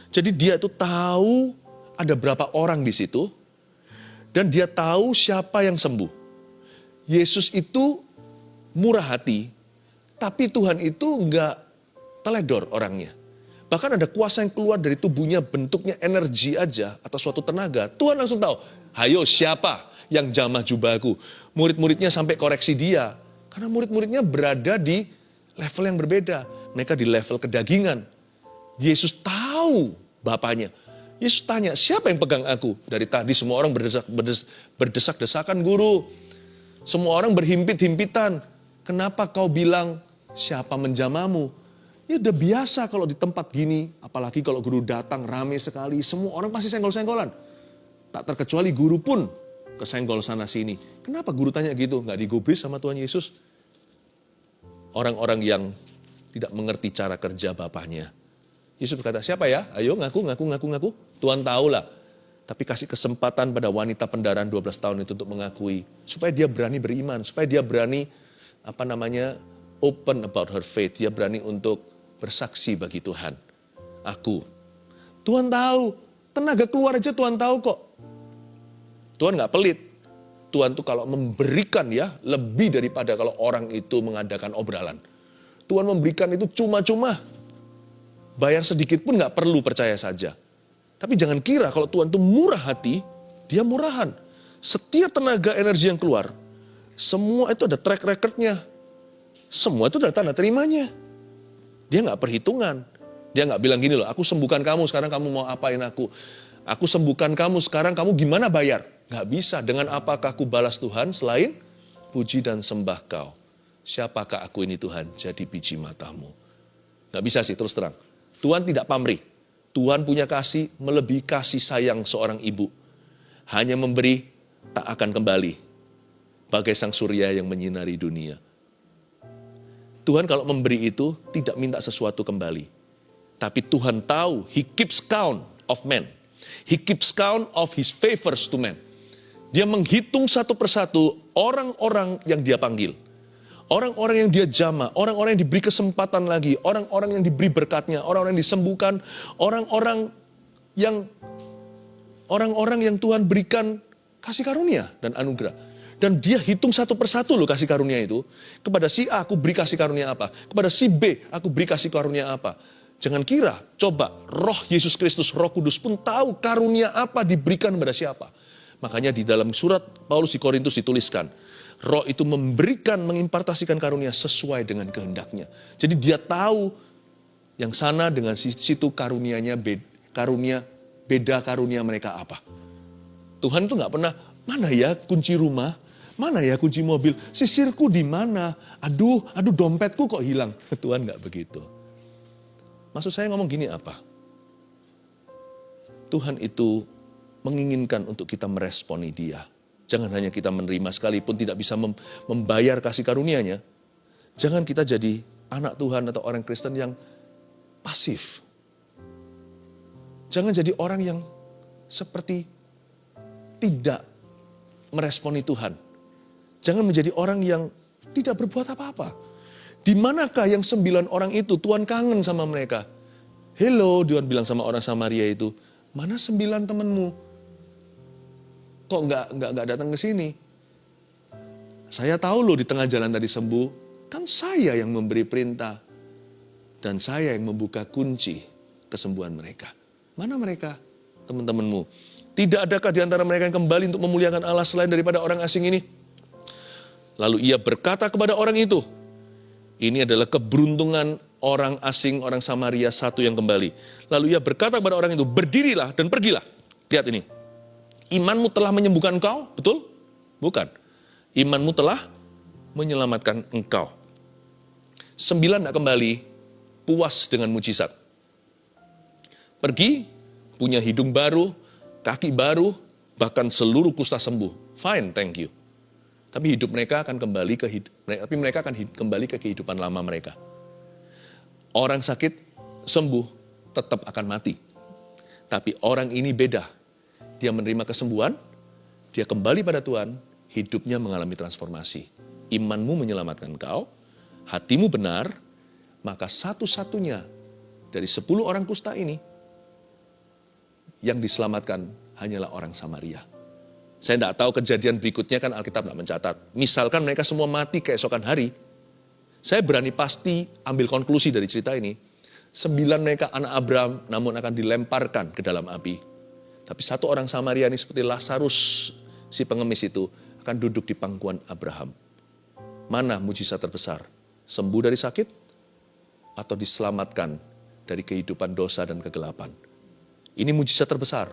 Jadi dia itu tahu ada berapa orang di situ. Dan dia tahu siapa yang sembuh. Yesus itu murah hati, tapi Tuhan itu enggak teledor orangnya. Bahkan ada kuasa yang keluar dari tubuhnya, bentuknya energi aja atau suatu tenaga. Tuhan langsung tahu, hayo siapa yang jamah jubahku. Murid-muridnya sampai koreksi dia. Karena murid-muridnya berada di level yang berbeda. Mereka di level kedagingan. Yesus tahu Bapaknya. Yesus tanya, siapa yang pegang aku? Dari tadi semua orang berdesak-desakan, guru. Semua orang berhimpit-himpitan. Kenapa kau bilang, siapa menjamamu? Ya udah biasa kalau di tempat gini. Apalagi kalau guru datang rame sekali. Semua orang pasti senggol-senggolan. Tak terkecuali guru pun kesenggol sana sini. Kenapa guru tanya gitu? Nggak digubris sama Tuhan Yesus? Orang-orang yang tidak mengerti cara kerja Bapaknya. Yesus berkata, siapa ya? Ayo ngaku. Tuhan tahu lah. Tapi kasih kesempatan pada wanita pendarahan 12 tahun itu untuk mengakui. Supaya dia berani beriman. Supaya dia berani, open about her faith. Dia berani untuk bersaksi bagi Tuhan. Aku. Tuhan tahu. Tenaga keluar aja Tuhan tahu kok. Tuhan gak pelit. Tuhan tuh kalau memberikan ya, lebih daripada kalau orang itu mengadakan obralan. Tuhan memberikan itu cuma-cuma. Bayar sedikit pun gak perlu, percaya saja. Tapi jangan kira kalau Tuhan itu murah hati, dia murahan. Setiap tenaga energi yang keluar, semua itu ada track record-nya. Semua itu ada tanda terimanya. Dia nggak perhitungan. Dia nggak bilang gini loh, aku sembuhkan kamu, sekarang kamu mau apain aku? Aku sembuhkan kamu, sekarang kamu gimana bayar? Nggak bisa. Dengan apakah aku balas Tuhan selain puji dan sembah kau? Siapakah aku ini Tuhan? Jadi biji matamu. Nggak bisa sih, terus terang. Tuhan tidak pamrih. Tuhan punya kasih melebihi kasih sayang seorang ibu. Hanya memberi, tak akan kembali. Bagai sang surya yang menyinari dunia. Tuhan kalau memberi itu tidak minta sesuatu kembali. Tapi Tuhan tahu, He keeps count of men. He keeps count of His favors to men. Dia menghitung satu persatu orang-orang yang Dia panggil. Orang-orang yang Dia jamah, orang-orang yang diberi kesempatan lagi, orang-orang yang diberi berkatnya, orang-orang yang disembuhkan, orang-orang yang Tuhan berikan kasih karunia dan anugerah. Dan Dia hitung satu persatu loh kasih karunia itu. Kepada si A aku beri kasih karunia apa. Kepada si B aku beri kasih karunia apa. Jangan kira, coba roh Yesus Kristus, roh kudus pun tahu karunia apa diberikan kepada siapa. Makanya di dalam surat Paulus di Korintus dituliskan. Roh itu memberikan, mengimpartasikan karunia sesuai dengan kehendaknya. Jadi Dia tahu yang sana dengan situ karunianya beda karunia mereka apa. Tuhan itu gak pernah, mana ya kunci rumah, mana ya kunci mobil, sisirku di mana, aduh dompetku kok hilang. Tuhan gak begitu. Maksud saya ngomong gini apa? Tuhan itu menginginkan untuk kita meresponi Dia. Jangan hanya kita menerima sekalipun tidak bisa membayar kasih karunia-Nya. Jangan kita jadi anak Tuhan atau orang Kristen yang pasif. Jangan jadi orang yang seperti tidak meresponi Tuhan. Jangan menjadi orang yang tidak berbuat apa-apa. Di manakah yang 9 orang itu Tuhan kangen sama mereka? Hello, Tuhan bilang sama orang Samaria itu, mana 9 temanmu? Kok nggak datang ke sini? Saya tahu loh di tengah jalan tadi sembuh, kan saya yang memberi perintah. Dan saya yang membuka kunci kesembuhan mereka. Mana mereka, teman-temanmu? Tidak adakah di antara mereka yang kembali untuk memuliakan Allah selain daripada orang asing ini? Lalu ia berkata kepada orang itu, ini adalah keberuntungan orang asing, orang Samaria satu yang kembali. Lalu ia berkata kepada orang itu, berdirilah dan pergilah. Lihat ini, imanmu telah menyembuhkan engkau, betul? Bukan. Imanmu telah menyelamatkan engkau. 9 tidak kembali, puas dengan mujizat. Pergi, punya hidung baru, kaki baru, bahkan seluruh kusta sembuh. Fine, thank you. Tapi hidup mereka akan kembali ke kehidupan lama mereka. Orang sakit sembuh tetap akan mati. Tapi orang ini beda. Dia menerima kesembuhan, dia kembali pada Tuhan, hidupnya mengalami transformasi. Imanmu menyelamatkan kau, hatimu benar, maka satu-satunya dari 10 orang kusta ini yang diselamatkan hanyalah orang Samaria. Saya tidak tahu kejadian berikutnya, kan Alkitab tidak mencatat. Misalkan mereka semua mati keesokan hari, saya berani pasti ambil konklusi dari cerita ini. 9 mereka anak Abraham, namun akan dilemparkan ke dalam api. Tapi 1 orang Samaria ini seperti Lazarus, si pengemis itu, akan duduk di pangkuan Abraham. Mana mujizat terbesar? Sembuh dari sakit? Atau diselamatkan dari kehidupan dosa dan kegelapan? Ini mujizat terbesar.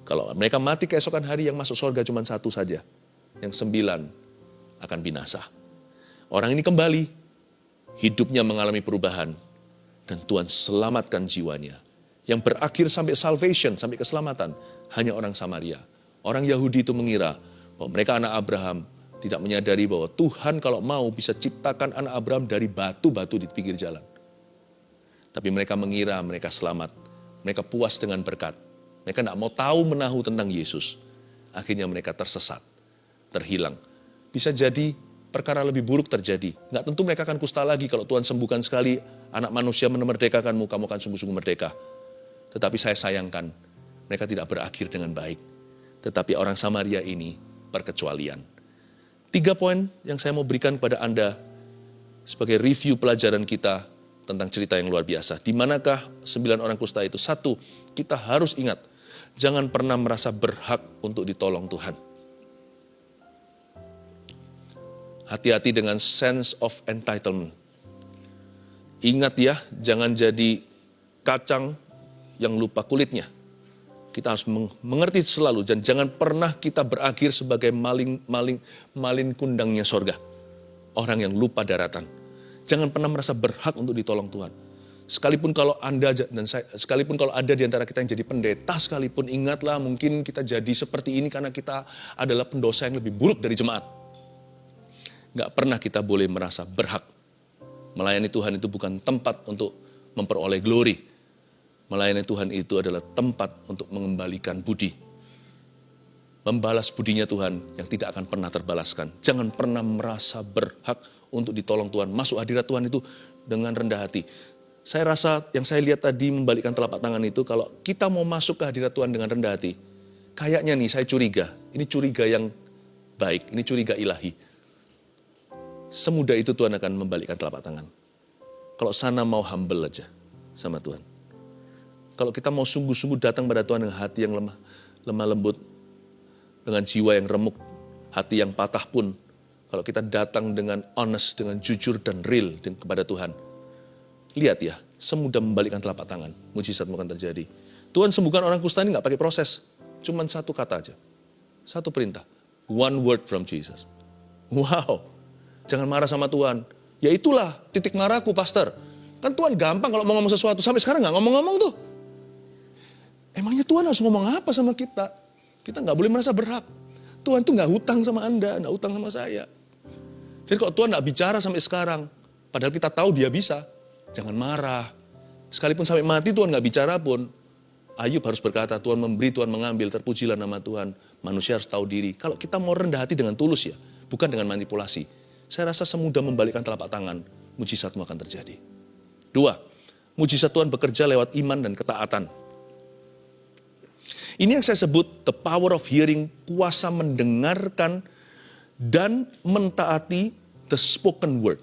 Kalau mereka mati keesokan hari, yang masuk surga cuma 1 saja. Yang 9 akan binasa. Orang ini kembali, hidupnya mengalami perubahan. Dan Tuhan selamatkan jiwanya. Yang berakhir sampai salvation, sampai keselamatan, hanya orang Samaria. Orang Yahudi itu mengira bahwa mereka anak Abraham, tidak menyadari bahwa Tuhan kalau mau bisa ciptakan anak Abraham dari batu-batu di pinggir jalan. Tapi mereka mengira mereka selamat. Mereka puas dengan berkat. Mereka tidak mau tahu menahu tentang Yesus. Akhirnya mereka tersesat, terhilang. Bisa jadi perkara lebih buruk terjadi. Nggak tentu mereka akan kusta lagi kalau Tuhan sembuhkan sekali anak manusia memerdekakanmu, kamu akan sungguh-sungguh merdeka. Tetapi saya sayangkan, mereka tidak berakhir dengan baik. Tetapi orang Samaria ini perkecualian. 3 poin yang saya mau berikan kepada Anda sebagai review pelajaran kita tentang cerita yang luar biasa. Di manakah 9 orang kusta itu? 1, kita harus ingat, jangan pernah merasa berhak untuk ditolong Tuhan. Hati-hati dengan sense of entitlement. Ingat ya, jangan jadi kacang yang lupa kulitnya. Kita harus mengerti selalu dan jangan pernah kita berakhir sebagai malin kundangnya sorga. Orang yang lupa daratan. Jangan pernah merasa berhak untuk ditolong Tuhan. Sekalipun kalau sekalipun kalau ada di antara kita yang jadi pendeta sekalipun, ingatlah mungkin kita jadi seperti ini karena kita adalah pendosa yang lebih buruk dari jemaat. Gak pernah kita boleh merasa berhak. Melayani Tuhan itu bukan tempat untuk memperoleh glory. Melayani Tuhan itu adalah tempat untuk mengembalikan budi. Membalas budinya Tuhan yang tidak akan pernah terbalaskan. Jangan pernah merasa berhak untuk ditolong Tuhan. Masuk hadirat Tuhan itu dengan rendah hati. Saya rasa yang saya lihat tadi membalikkan telapak tangan itu, kalau kita mau masuk ke hadirat Tuhan dengan rendah hati, kayaknya nih saya curiga, ini curiga yang baik, ini curiga ilahi. Semudah itu Tuhan akan membalikkan telapak tangan. Kalau sana mau humble aja sama Tuhan. Kalau kita mau sungguh-sungguh datang pada Tuhan dengan hati yang lemah lembut, dengan jiwa yang remuk, hati yang patah pun, kalau kita datang dengan honest, dengan jujur dan real kepada Tuhan, lihat ya, semudah membalikkan telapak tangan, mujizat akan terjadi. Tuhan sembuhkan orang kusta ini gak pakai proses, cuman satu kata aja, satu perintah, one word from Jesus. Wow, jangan marah sama Tuhan. Ya itulah titik marahku, pastor. Kan Tuhan gampang kalau mau ngomong sesuatu, sampai sekarang gak ngomong-ngomong tuh. Emangnya Tuhan harus ngomong apa sama kita? Kita nggak boleh merasa berhak. Tuhan tuh nggak hutang sama Anda, nggak hutang sama saya. Jadi kalau Tuhan nggak bicara sampai sekarang, padahal kita tahu dia bisa, jangan marah. Sekalipun sampai mati Tuhan nggak bicara pun, Ayub harus berkata, Tuhan memberi, Tuhan mengambil, terpujilah nama Tuhan. Manusia harus tahu diri. Kalau kita mau rendah hati dengan tulus ya, bukan dengan manipulasi. Saya rasa semudah membalikkan telapak tangan, mujizatmu akan terjadi. 2, mujizat Tuhan bekerja lewat iman dan ketaatan. Ini yang saya sebut the power of hearing, kuasa mendengarkan dan mentaati the spoken word.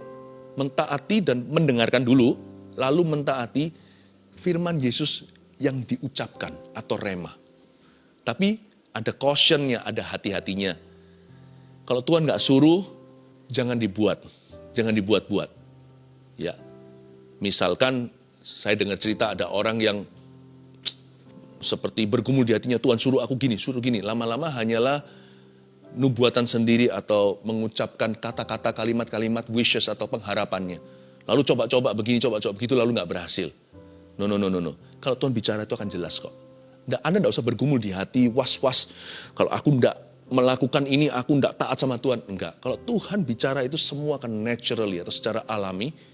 Mentaati dan mendengarkan dulu, lalu mentaati firman Yesus yang diucapkan atau rema. Tapi ada caution-nya, ada hati-hatinya. Kalau Tuhan nggak suruh, jangan dibuat, jangan dibuat-buat. Ya, misalkan saya dengar cerita ada orang yang seperti bergumul di hatinya, Tuhan suruh aku gini, suruh gini. Lama-lama hanyalah nubuatan sendiri atau mengucapkan kata-kata, kalimat-kalimat wishes atau pengharapannya. Lalu coba-coba begini, coba-coba begitu, lalu nggak berhasil. No. Kalau Tuhan bicara itu akan jelas kok. Anda nggak usah bergumul di hati, was-was. Kalau aku nggak melakukan ini, aku nggak taat sama Tuhan. Enggak. Kalau Tuhan bicara itu semua akan naturally atau secara alami.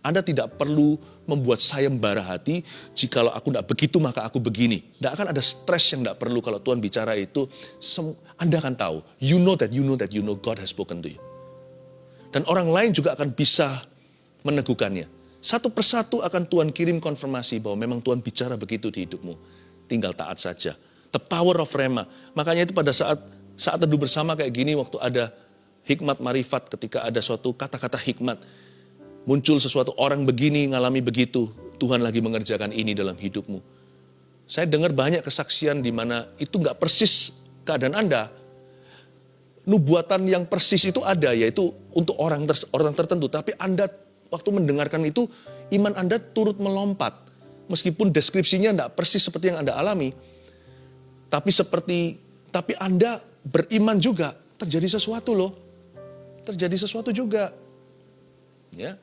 Anda tidak perlu membuat sayembara hati, jikalau aku tidak begitu maka aku begini. Tidak akan ada stres yang tidak perlu kalau Tuhan bicara itu. Anda akan tahu, you know that God has spoken to you. Dan orang lain juga akan bisa meneguhkannya. Satu persatu akan Tuhan kirim konfirmasi bahwa memang Tuhan bicara begitu di hidupmu. Tinggal taat saja. The power of rema. Makanya itu pada saat teduh bersama kayak gini, waktu ada hikmat marifat, ketika ada suatu kata-kata hikmat, muncul sesuatu orang begini, ngalami begitu, Tuhan lagi mengerjakan ini dalam hidupmu. Saya dengar banyak kesaksian di mana itu nggak persis keadaan Anda. Nubuatan yang persis itu ada, yaitu untuk orang tertentu. Tapi Anda waktu mendengarkan itu, iman Anda turut melompat. Meskipun deskripsinya nggak persis seperti yang Anda alami. Tapi Anda beriman juga, terjadi sesuatu loh. Terjadi sesuatu juga. Ya.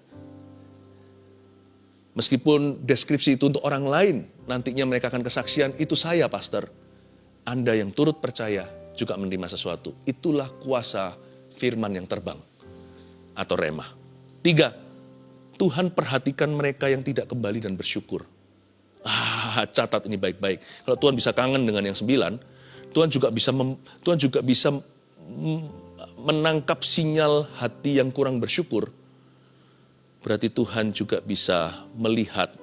Meskipun deskripsi itu untuk orang lain, nantinya mereka akan kesaksian, itu saya pastor. Anda yang turut percaya juga menerima sesuatu. Itulah kuasa firman yang terbang atau rema. 3, Tuhan perhatikan mereka yang tidak kembali dan bersyukur. Catat ini baik-baik. Kalau Tuhan bisa kangen dengan yang 9, Tuhan juga bisa menangkap sinyal hati yang kurang bersyukur. Berarti Tuhan juga bisa melihat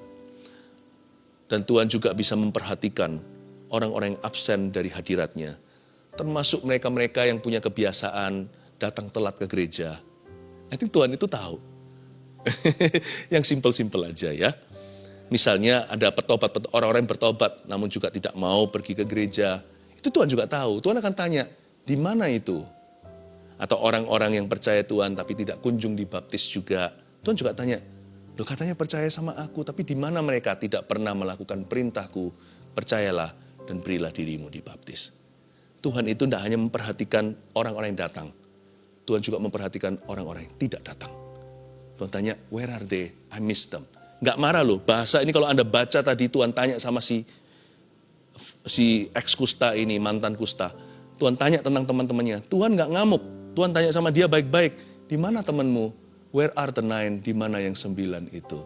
dan Tuhan juga bisa memperhatikan orang-orang yang absen dari hadiratnya. Termasuk mereka-mereka yang punya kebiasaan datang telat ke gereja. I think Tuhan itu tahu. Yang simpel-simpel aja ya. Misalnya ada orang-orang yang bertobat namun juga tidak mau pergi ke gereja. Itu Tuhan juga tahu. Tuhan akan tanya, di mana itu? Atau orang-orang yang percaya Tuhan tapi tidak kunjung dibaptis juga. Tuhan juga tanya, Loh katanya percaya sama aku, tapi di mana mereka tidak pernah melakukan perintahku? Percayalah dan berilah dirimu dibaptis. Tuhan itu tidak hanya memperhatikan orang-orang yang datang. Tuhan juga memperhatikan orang-orang yang tidak datang. Tuhan tanya, where are they? I miss them. Nggak marah loh, bahasa ini kalau Anda baca tadi Tuhan tanya sama si ex-kusta ini, mantan kusta. Tuhan tanya tentang teman-temannya. Tuhan nggak ngamuk. Tuhan tanya sama dia baik-baik. Di mana temanmu? Where are the 9? Di mana yang 9 itu?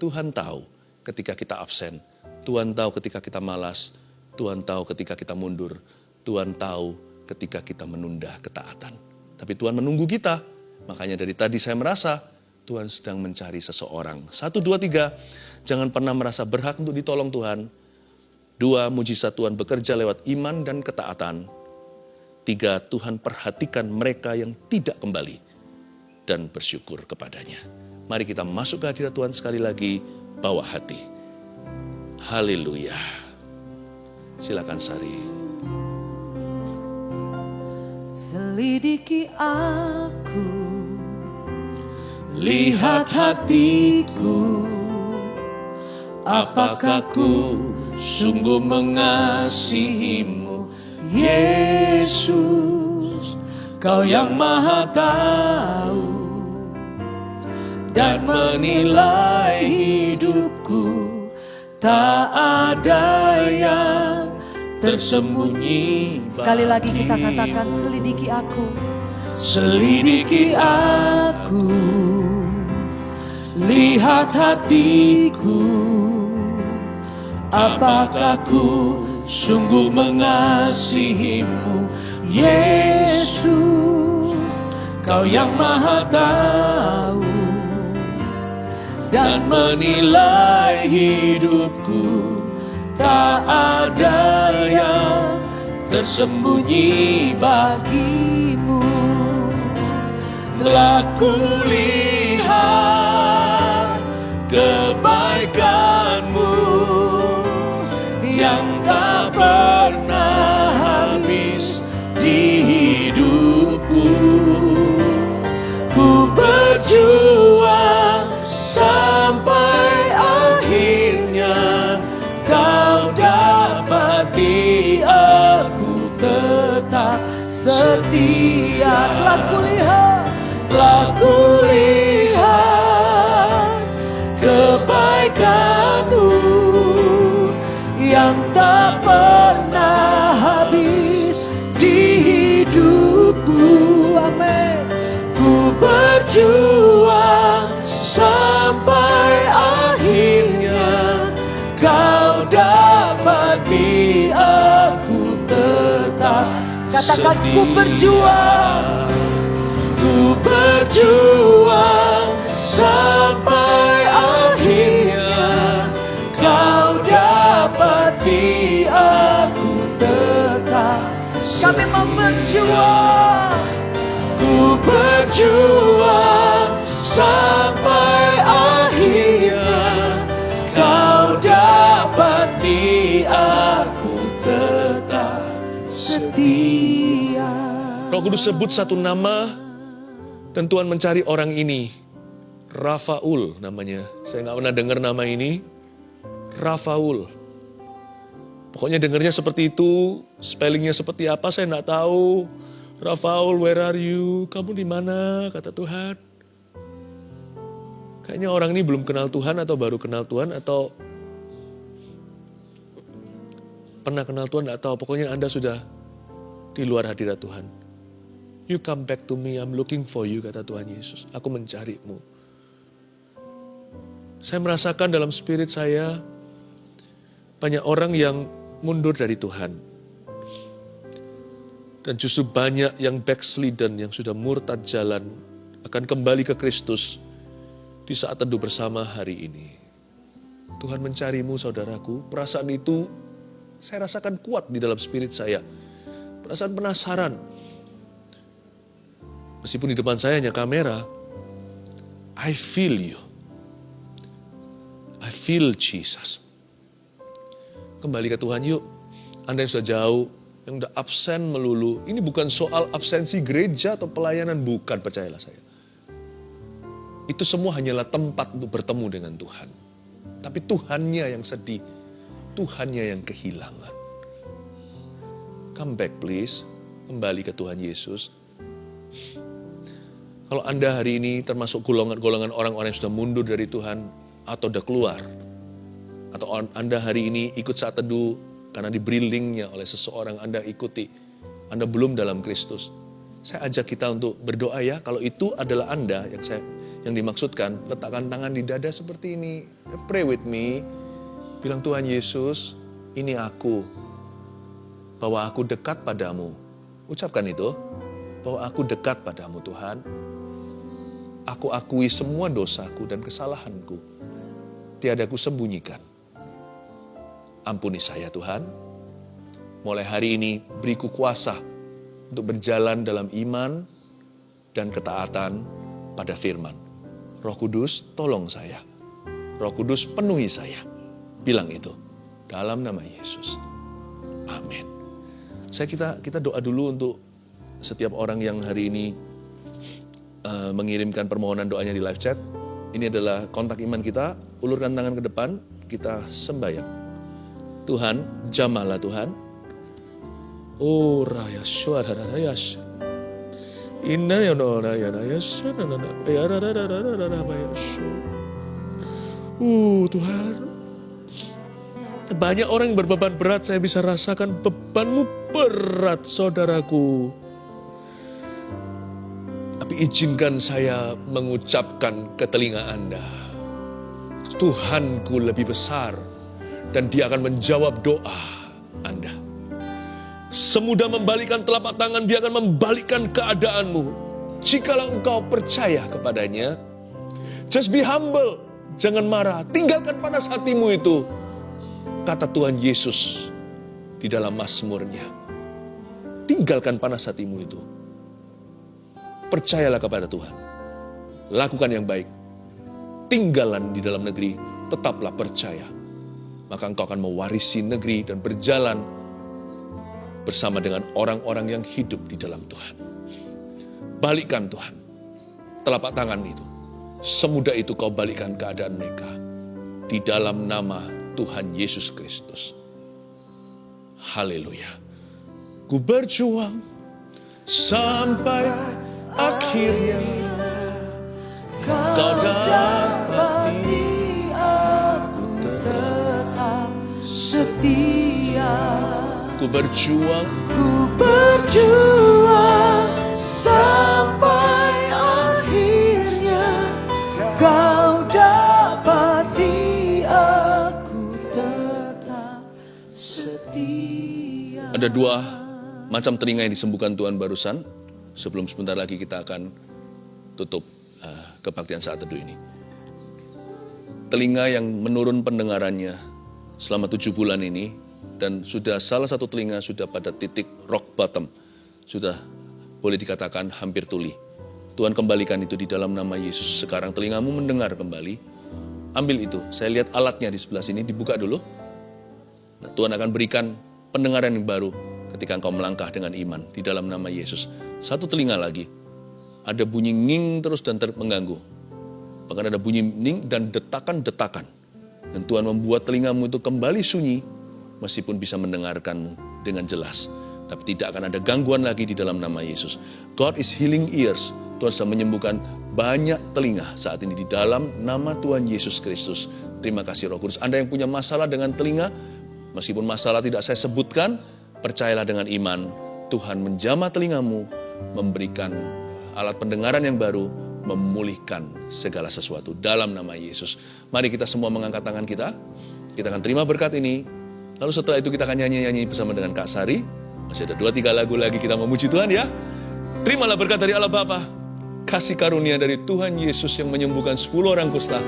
Tuhan tahu ketika kita absen. Tuhan tahu ketika kita malas. Tuhan tahu ketika kita mundur. Tuhan tahu ketika kita menunda ketaatan. Tapi Tuhan menunggu kita. Makanya dari tadi saya merasa Tuhan sedang mencari seseorang. 1, 2, 3. Jangan pernah merasa berhak untuk ditolong Tuhan. 2, mujizat Tuhan bekerja lewat iman dan ketaatan. 3, Tuhan perhatikan mereka yang tidak kembali dan bersyukur kepadanya. Mari kita masuk ke hadirat Tuhan sekali lagi, bawa hati. Haleluya. Silakan Sari. Selidiki aku, lihat hatiku, apakah ku sungguh mengasihimu, Yesus, Kau yang Maha Tahu dan menilai hidupku. Tak ada yang tersembunyi. Sekali lagi kita katakan, selidiki aku. Selidiki aku, lihat hatiku, apakah ku sungguh mengasihimu, Yesus, Kau yang Maha Tahu dan menilai hidupku. Tak ada yang tersembunyi bagimu. Telah kulihat kebaikan-Mu yang tak pernah habis di hidupku. Ku berjuang sampai akhirnya Kau dapati aku tetap setia. Telah kulihat kebaikan-Mu yang tak pernah habis di hidupku. Amin. Ku berjuang sampai akhirnya Kau dapati aku tetap Katakan, setia. ku berjuang. Ku berjuang sampai akhirnya Kau dapati aku tetap setia. Kami mau berjuang. Ku berjuang sampai akhirnya Kau dapati aku tetap setia. Roh Kudus sebut satu nama dan Tuhan mencari orang ini. Rafaul namanya. Saya nggak pernah dengar nama ini. Rafaul. Pokoknya dengarnya seperti itu. Spellingnya seperti apa saya nggak tahu. Rafaul, where are you? Kamu di mana? Kata Tuhan. Kayaknya orang ini belum kenal Tuhan atau baru kenal Tuhan atau pernah kenal Tuhan, nggak tahu. Pokoknya Anda sudah di luar hadirat Tuhan. You come back to me, I'm looking for you, kata Tuhan Yesus. Aku mencarimu. Saya merasakan dalam spirit saya, banyak orang yang mundur dari Tuhan. Dan justru banyak yang backslidden, yang sudah murtad jalan, akan kembali ke Kristus di saat teduh bersama hari ini. Tuhan mencarimu saudaraku, perasaan itu saya rasakan kuat di dalam spirit saya. Perasaan penasaran. Meskipun di depan saya hanya kamera, I feel you. I feel Jesus. Kembali ke Tuhan yuk. Anda yang sudah jauh, yang sudah absen melulu. Ini bukan soal absensi gereja atau pelayanan, bukan, percayalah saya. Itu semua hanyalah tempat untuk bertemu dengan Tuhan. Tapi Tuhannya yang sedih, Tuhannya yang kehilangan. Come back please, kembali ke Tuhan Yesus. Kalau Anda hari ini termasuk golongan orang-orang yang sudah mundur dari Tuhan, atau sudah keluar, atau Anda hari ini ikut saat teduh karena diberi linknya oleh seseorang, Anda ikuti, Anda belum dalam Kristus. Saya ajak kita untuk berdoa ya, kalau itu adalah Anda yang dimaksudkan, letakkan tangan di dada seperti ini. Pray with me. Bilang, Tuhan Yesus, ini aku. Bahwa aku dekat padamu. Ucapkan itu. Bahwa aku dekat padamu Tuhan. Aku akui semua dosaku dan kesalahanku. Tiada ku sembunyikan. Ampuni saya Tuhan. Mulai hari ini beriku kuasa untuk berjalan dalam iman dan ketaatan pada firman. Roh Kudus tolong saya. Roh Kudus penuhi saya. Bilang itu dalam nama Yesus. Amin. Kita doa dulu untuk setiap orang yang hari ini mengirimkan permohonan doanya di live chat. Ini adalah kontak iman kita. Ulurkan tangan ke depan, kita sembahyang. Tuhan, jamahlah Tuhan. Oh raya suara raya. Inna ya nora ya raya suara ya raya. Tuhan. Banyak orang yang berbeban berat, saya bisa rasakan bebanmu berat saudaraku. Tapi izinkan saya mengucapkan ke telinga Anda. Tuhanku lebih besar dan Dia akan menjawab doa Anda. Semudah membalikkan telapak tangan, Dia akan membalikkan keadaanmu. Jikalau engkau percaya kepadanya, just be humble, jangan marah, tinggalkan panas hatimu itu. Kata Tuhan Yesus di dalam Mazmurnya, tinggalkan panas hatimu itu. Percayalah kepada Tuhan, lakukan yang baik, tinggallah di dalam negeri, tetaplah percaya. Maka engkau akan mewarisi negeri dan berjalan bersama dengan orang-orang yang hidup di dalam Tuhan. Balikkan Tuhan telapak tangan itu. Semudah itu kau balikkan keadaan mereka. Di dalam nama Tuhan Yesus Kristus. Haleluya. Ku berjuang sampai akhirnya kau dapati aku tetap setia. Ku berjuang Sampai akhirnya kau dapati aku tetap setia. Ada dua macam telinga yang disembuhkan Tuhan barusan. Sebelum sebentar lagi kita akan tutup kebaktian saat teduh ini. Telinga yang menurun pendengarannya selama 7 bulan ini, dan sudah salah satu telinga sudah pada titik rock bottom, sudah boleh dikatakan hampir tuli. Tuhan kembalikan itu di dalam nama Yesus. Sekarang telingamu mendengar kembali. Ambil itu, saya lihat alatnya di sebelah sini, dibuka dulu. Nah, Tuhan akan berikan pendengaran yang baru ketika engkau melangkah dengan iman di dalam nama Yesus. Satu telinga lagi, ada bunyi nging terus dan mengganggu. Bahkan ada bunyi nging dan detakan-detakan. Dan Tuhan membuat telingamu itu kembali sunyi, meskipun bisa mendengarkanmu dengan jelas. Tapi tidak akan ada gangguan lagi di dalam nama Yesus. God is healing ears. Tuhan sedang menyembuhkan banyak telinga saat ini di dalam nama Tuhan Yesus Kristus. Terima kasih Roh Kudus. Anda yang punya masalah dengan telinga, meskipun masalah tidak saya sebutkan, percayalah dengan iman. Tuhan menjamah telingamu, memberikan alat pendengaran yang baru, memulihkan segala sesuatu dalam nama Yesus. Mari kita semua mengangkat tangan kita. Kita akan terima berkat ini. Lalu setelah itu kita akan nyanyi-nyanyi bersama dengan Kak Sari. Masih ada 2-3 lagu lagi kita memuji Tuhan ya. Terimalah berkat dari Allah Bapa, kasih karunia dari Tuhan Yesus yang menyembuhkan 10 orang kusta,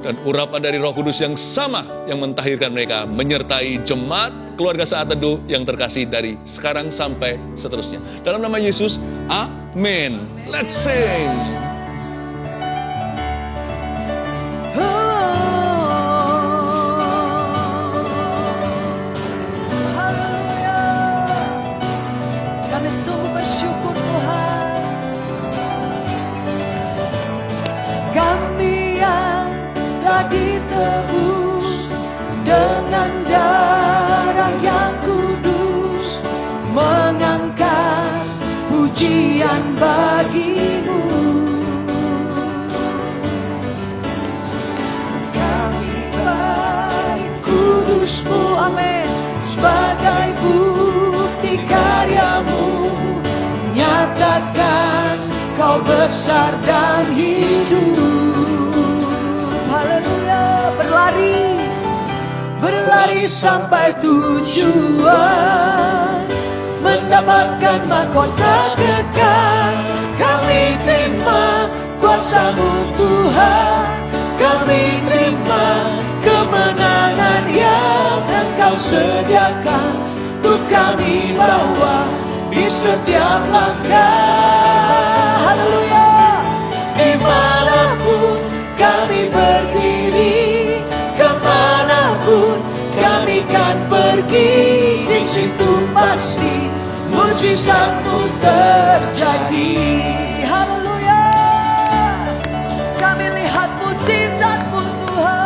dan urapan dari Roh Kudus yang sama yang mentahirkan mereka, menyertai jemaat keluarga saat teduh yang terkasih dari sekarang sampai seterusnya. Dalam nama Yesus, amin. Let's sing. Haleluya. Kami sungguh bersyukur Tuhan. besar dan hidup. Haleluya. Berlari sampai tujuan, mendapatkan mahkota kekal. Kami terima kuasa-Mu Tuhan, kami terima kemenangan yang Engkau sediakan untuk kami bawa di setiap langkah. Haleluya. Dimanapun kami berdiri, kemanapun kami kan pergi, di situ pasti mujizat-Mu terjadi. Haleluya. Kami lihat mujizat-Mu Tuhan.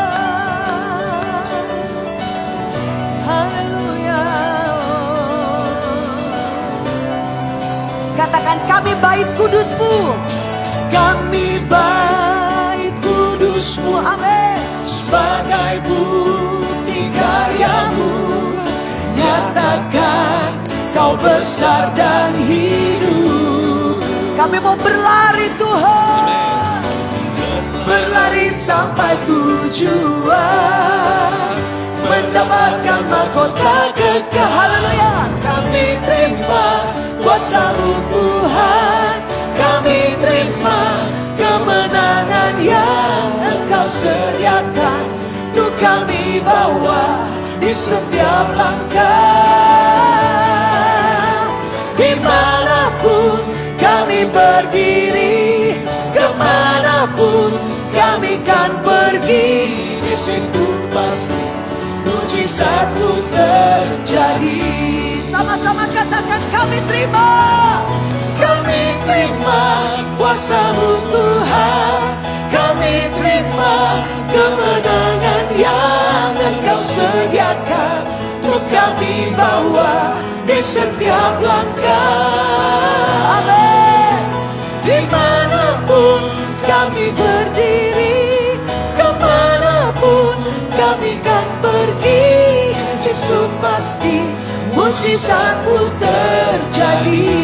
Haleluya. Katakan kami bait kudus-Mu. Kami bait kudus-Mu, Amin. sebagai bukti karya-Mu. Nyatakan Kau besar dan hidup. Kami mau berlari Tuhan. Berlari sampai tujuan, mendapatkan mahkota kekal. Haleluya. Kami terima kuasa-Mu Tuhan, kami terima kemenangan yang Engkau sediakan untuk kami bawa di setiap langkah. Dimanapun kami berdiri, kemanapun kami kan pergi, di situ pasti mujizat-Mu terjadi. Sama-sama katakan kami terima. Kami terima kuasa-Mu Tuhan, kami terima kemenangan yang Engkau sediakan untuk kami bawa di setiap langkah. Amin. Dimanapun kami berdiri, kemanapun kami kan pergi, di situ pasti mujizat-Mu terjadi.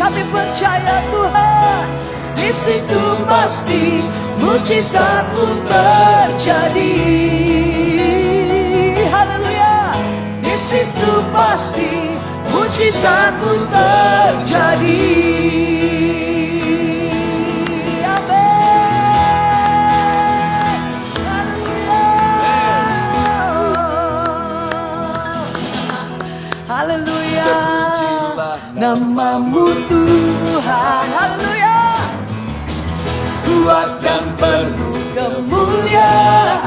Kami percaya Tuhan. Di situ pasti mujizat-Mu terjadi. Haleluya. Di situ pasti mujizat-Mu terjadi. Amin. Haleluya. Terpujilah Nama-Mu Tuhan. Haleluya. Kuat dan penuh kemuliaan.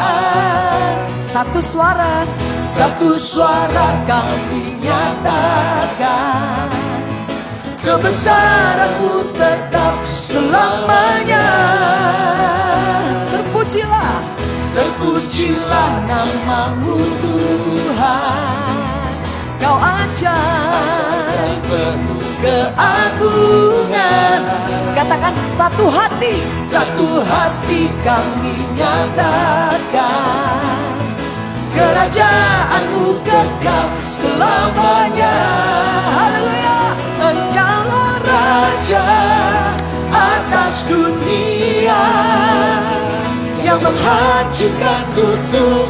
Satu suara. Satu suara kami nyatakan, kebesaran-Mu tetap selamanya. Terpujilah. Terpujilah nama-Mu Tuhan, Kau ajaib. penuh keagungan. Katakan satu hati. Satu hati kami nyatakan, kerajaan-Mu kekal selamanya. Haleluya. Engkaulah Raja atas dunia, yang menghancurkan kutuk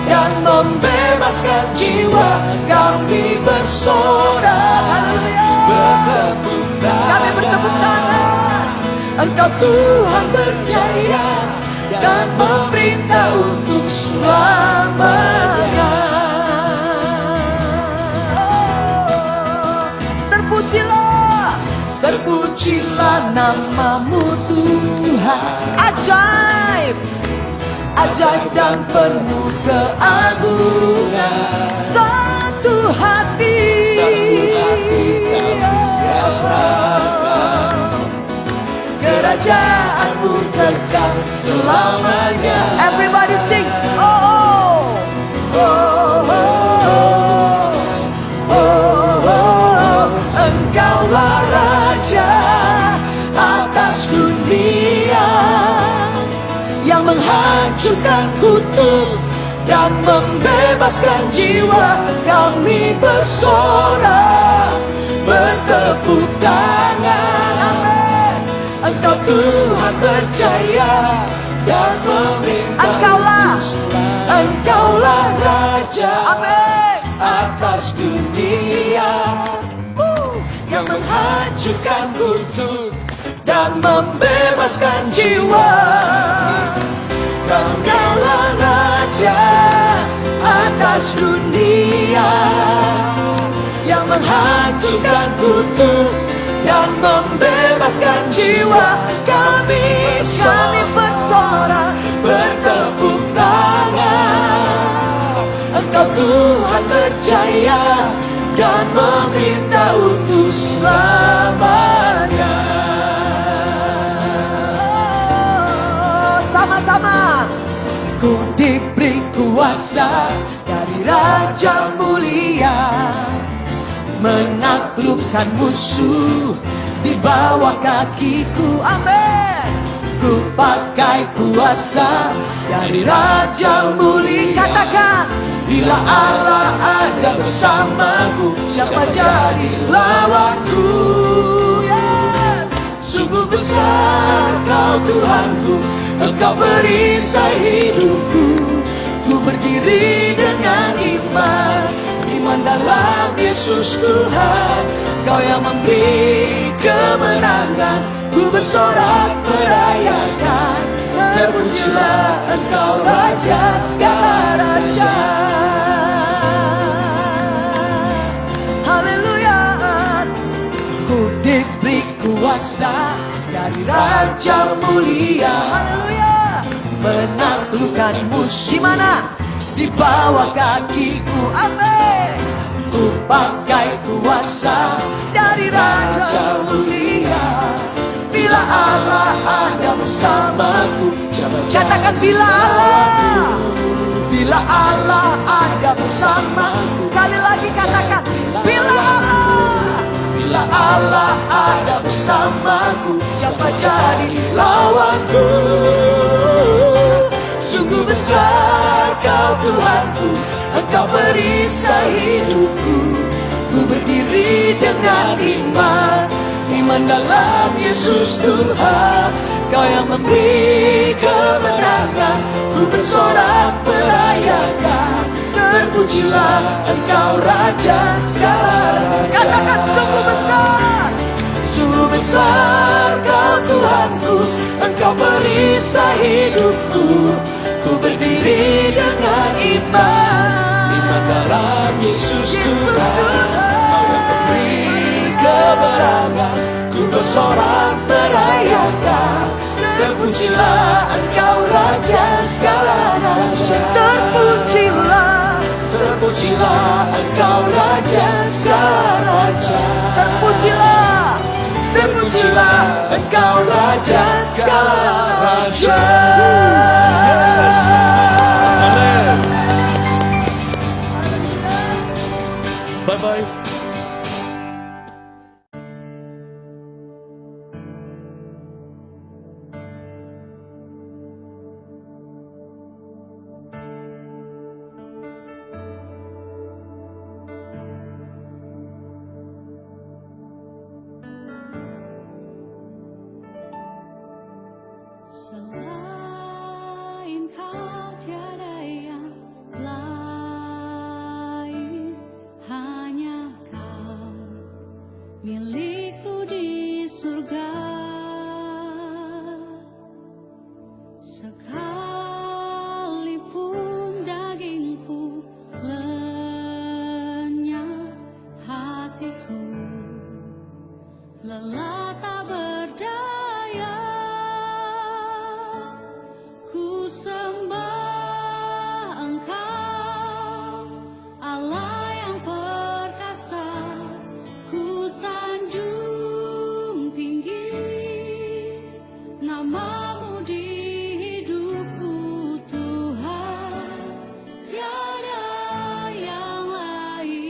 dan membebaskan jiwa. Kami bersorak, bertepuk tangan. Kami bertepuk tangan. Engkau Tuhan berjaya dan memerintah untuk selamanya. Terpujilah. Terpujilah nama-Mu Tuhan, Ajaib. ajaib dan penuh keagungan. Satu hati. Kerajaan-Mu kekal selamanya. Everybody sing. Oh, oh, Oh, oh, oh, oh. Engkaulah Raja atas dunia, yang menghancurkan kutuk dan membebaskan jiwa. Kami bersorak, bertepuk tangan. Engkau Tuhan percaya dan meminta Engkaulah Raja atas dunia, yang menghancurkan kutuk dan membebaskan jiwa. Engkaulah Raja atas dunia, yang menghancurkan kutuk dan membebaskan jiwa. Kami bersorak, bertepuk tangan. Engkau Tuhan percaya dan meminta untuk selamanya. Sama-sama. Ku diberi kuasa dari Raja mulia, menaklukkan musuh di bawah kakiku. Amin. Ku pakai kuasa dari Raja mulia. Katakan, bila Allah ada bersamaku, siapa jadi lawanku? Yes. Sungguh besar Kau Tuhanku, Engkau perisai hidupku. Ku berdiri dengan iman dalam Yesus Tuhan. Kau yang memberi kemenangan, ku bersorak merayakan. Terpujilah Engkau Raja segala raja. Haleluya. Ku diberi kuasa dari Raja mulia. Haleluya. Menaklukkan musuh. Di mana? Di bawah kakiku. Amin. Ku pakai kuasa dari Raja mulia. Bila Allah ada bersamaku, katakan bila Allah ada bersamaku. Sekali lagi katakan, bila Allah ada bersamaku, siapa jadi lawanku? Sungguh besar Kau Tuhanku, Engkau perisai hidupku. Ku berdiri dengan iman dalam Yesus Tuhan. Kau yang memberi kemenangan, ku bersorak merayakan. Terpujilah Engkau Raja segala raja. Katakan, sungguh besar Kau Tuhanku, Engkau perisai hidupku. Ku berdiri dengan iman dalam Yesus Tuhan. Kau yang memberi kemenangan, ku bersorak merayakan. Terpujilah Engkau Raja segala raja. Terpujilah Engkau Raja segala raja. Terpujilah Engkau Raja segala raja. Amin. Bye-bye. Selain Kau tiada yang lain, hanya Kau milikku di surga. Sekalipun dagingku lenyap, hatiku lelah tak berdaya. Ku sembah Engkau, Allah yang perkasa. Ku sanjung tinggi nama-Mu di hidupku, Tuhan. Tiada yang lain,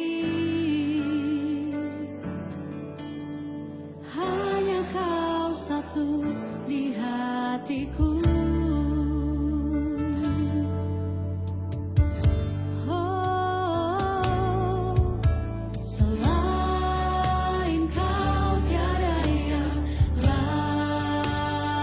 hanya Kau satu di hatiku. Selain Kau tiada yang lain.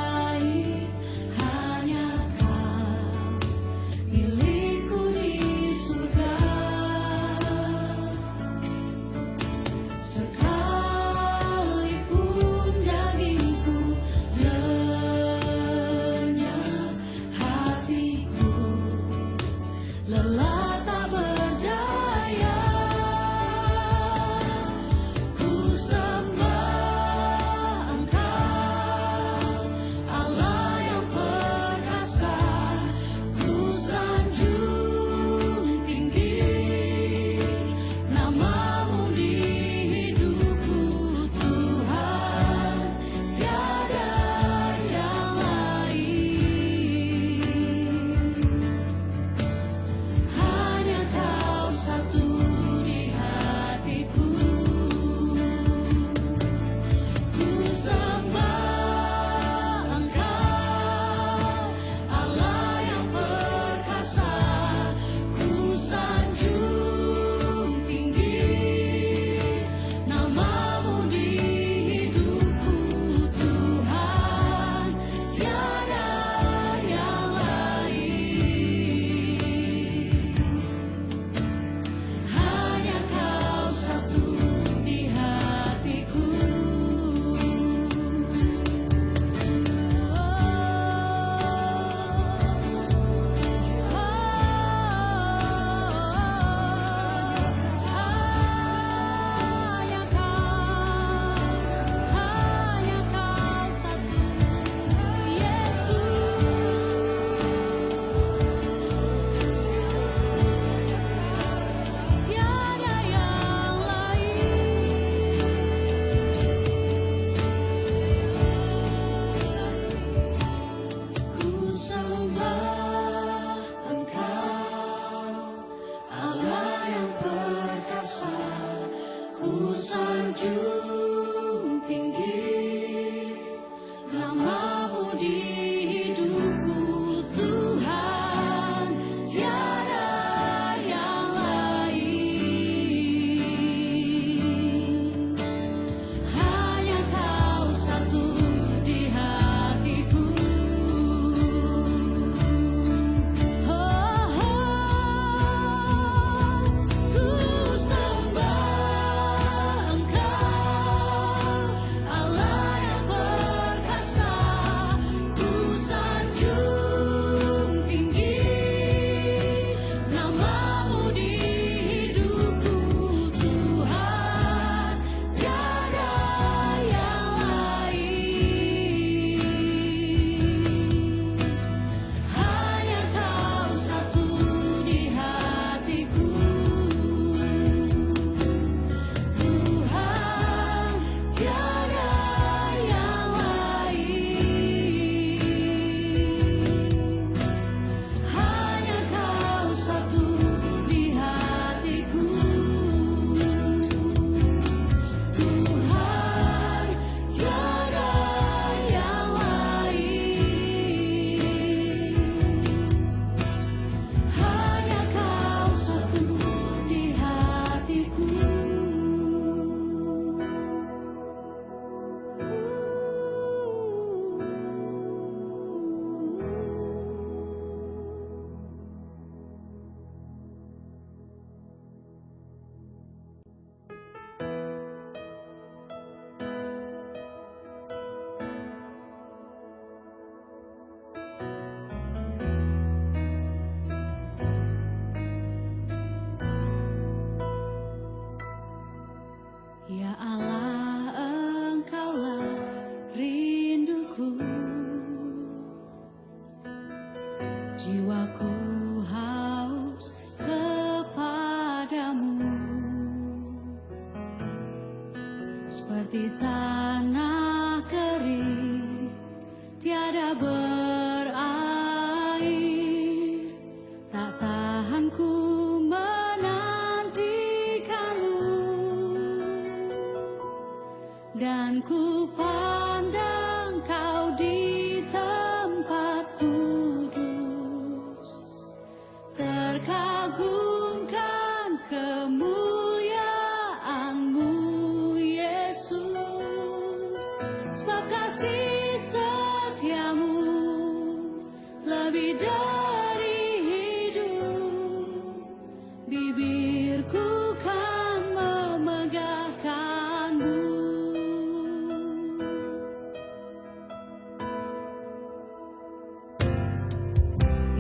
sanjung tinggi namamu di hidupku Tuhan, tiada yang lain. Hanya Kau satu di hatiku. Oh, ku sembah Engkau, Allah yang perkasa. Ku sanjung tinggi namamu di hidupku Tuhan, tiada yang lain. Hanya Kau satu di hatiku Tuhan, tiada yang lain. Hanya Kau satu di hatiku Tuhan, tiada yang lain. Hanya Kau satu di hatiku. Ya Allah, Engkaulah rinduku, jiwaku haus kepadamu, seperti tanah kering tiada berair. Tak tahan ku menantikanmu, dan ku pandang Kau di tempat kudus, terkagumkan kemuliaan-Mu Yesus. Sebab kasih setiamu lebih dari hidup, bibirku kan memegahkan-Mu.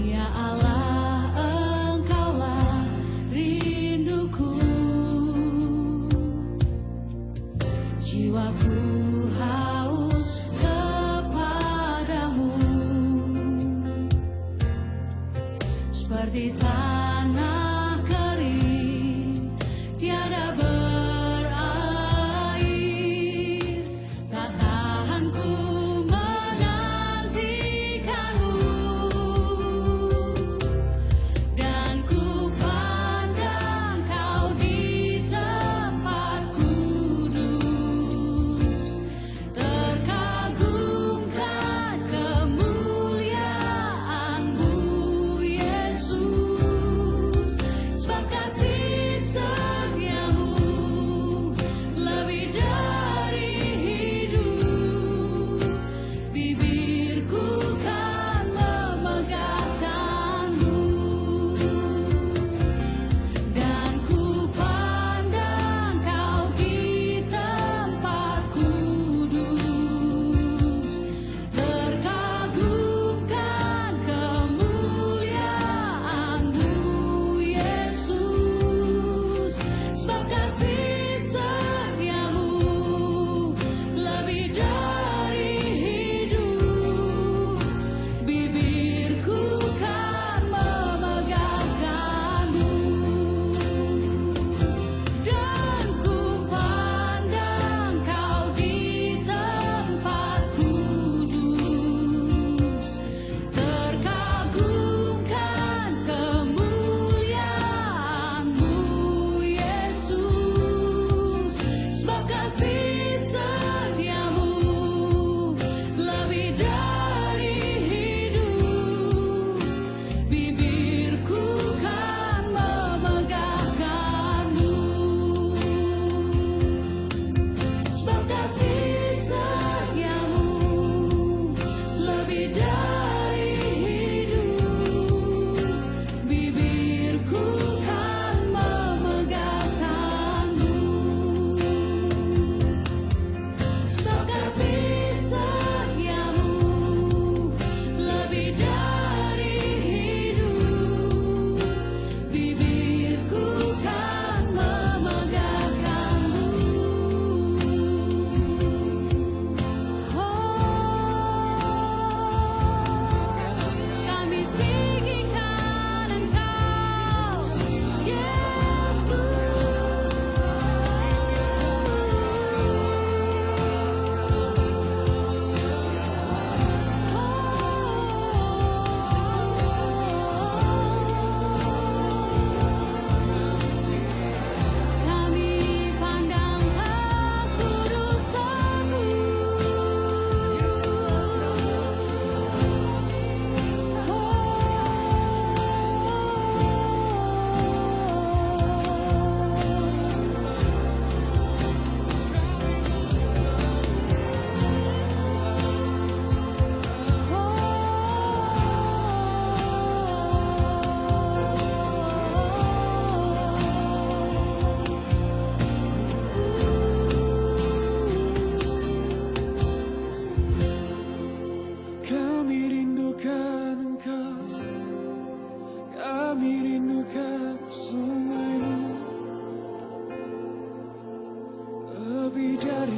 Ya Allah, Engkaulah rinduku, jiwaku haus kepadamu, seperti tanah kering tiada berair. Tak tahan ku menantikanmu, dan ku pandang Kau di tempat kudus,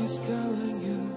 segalanya.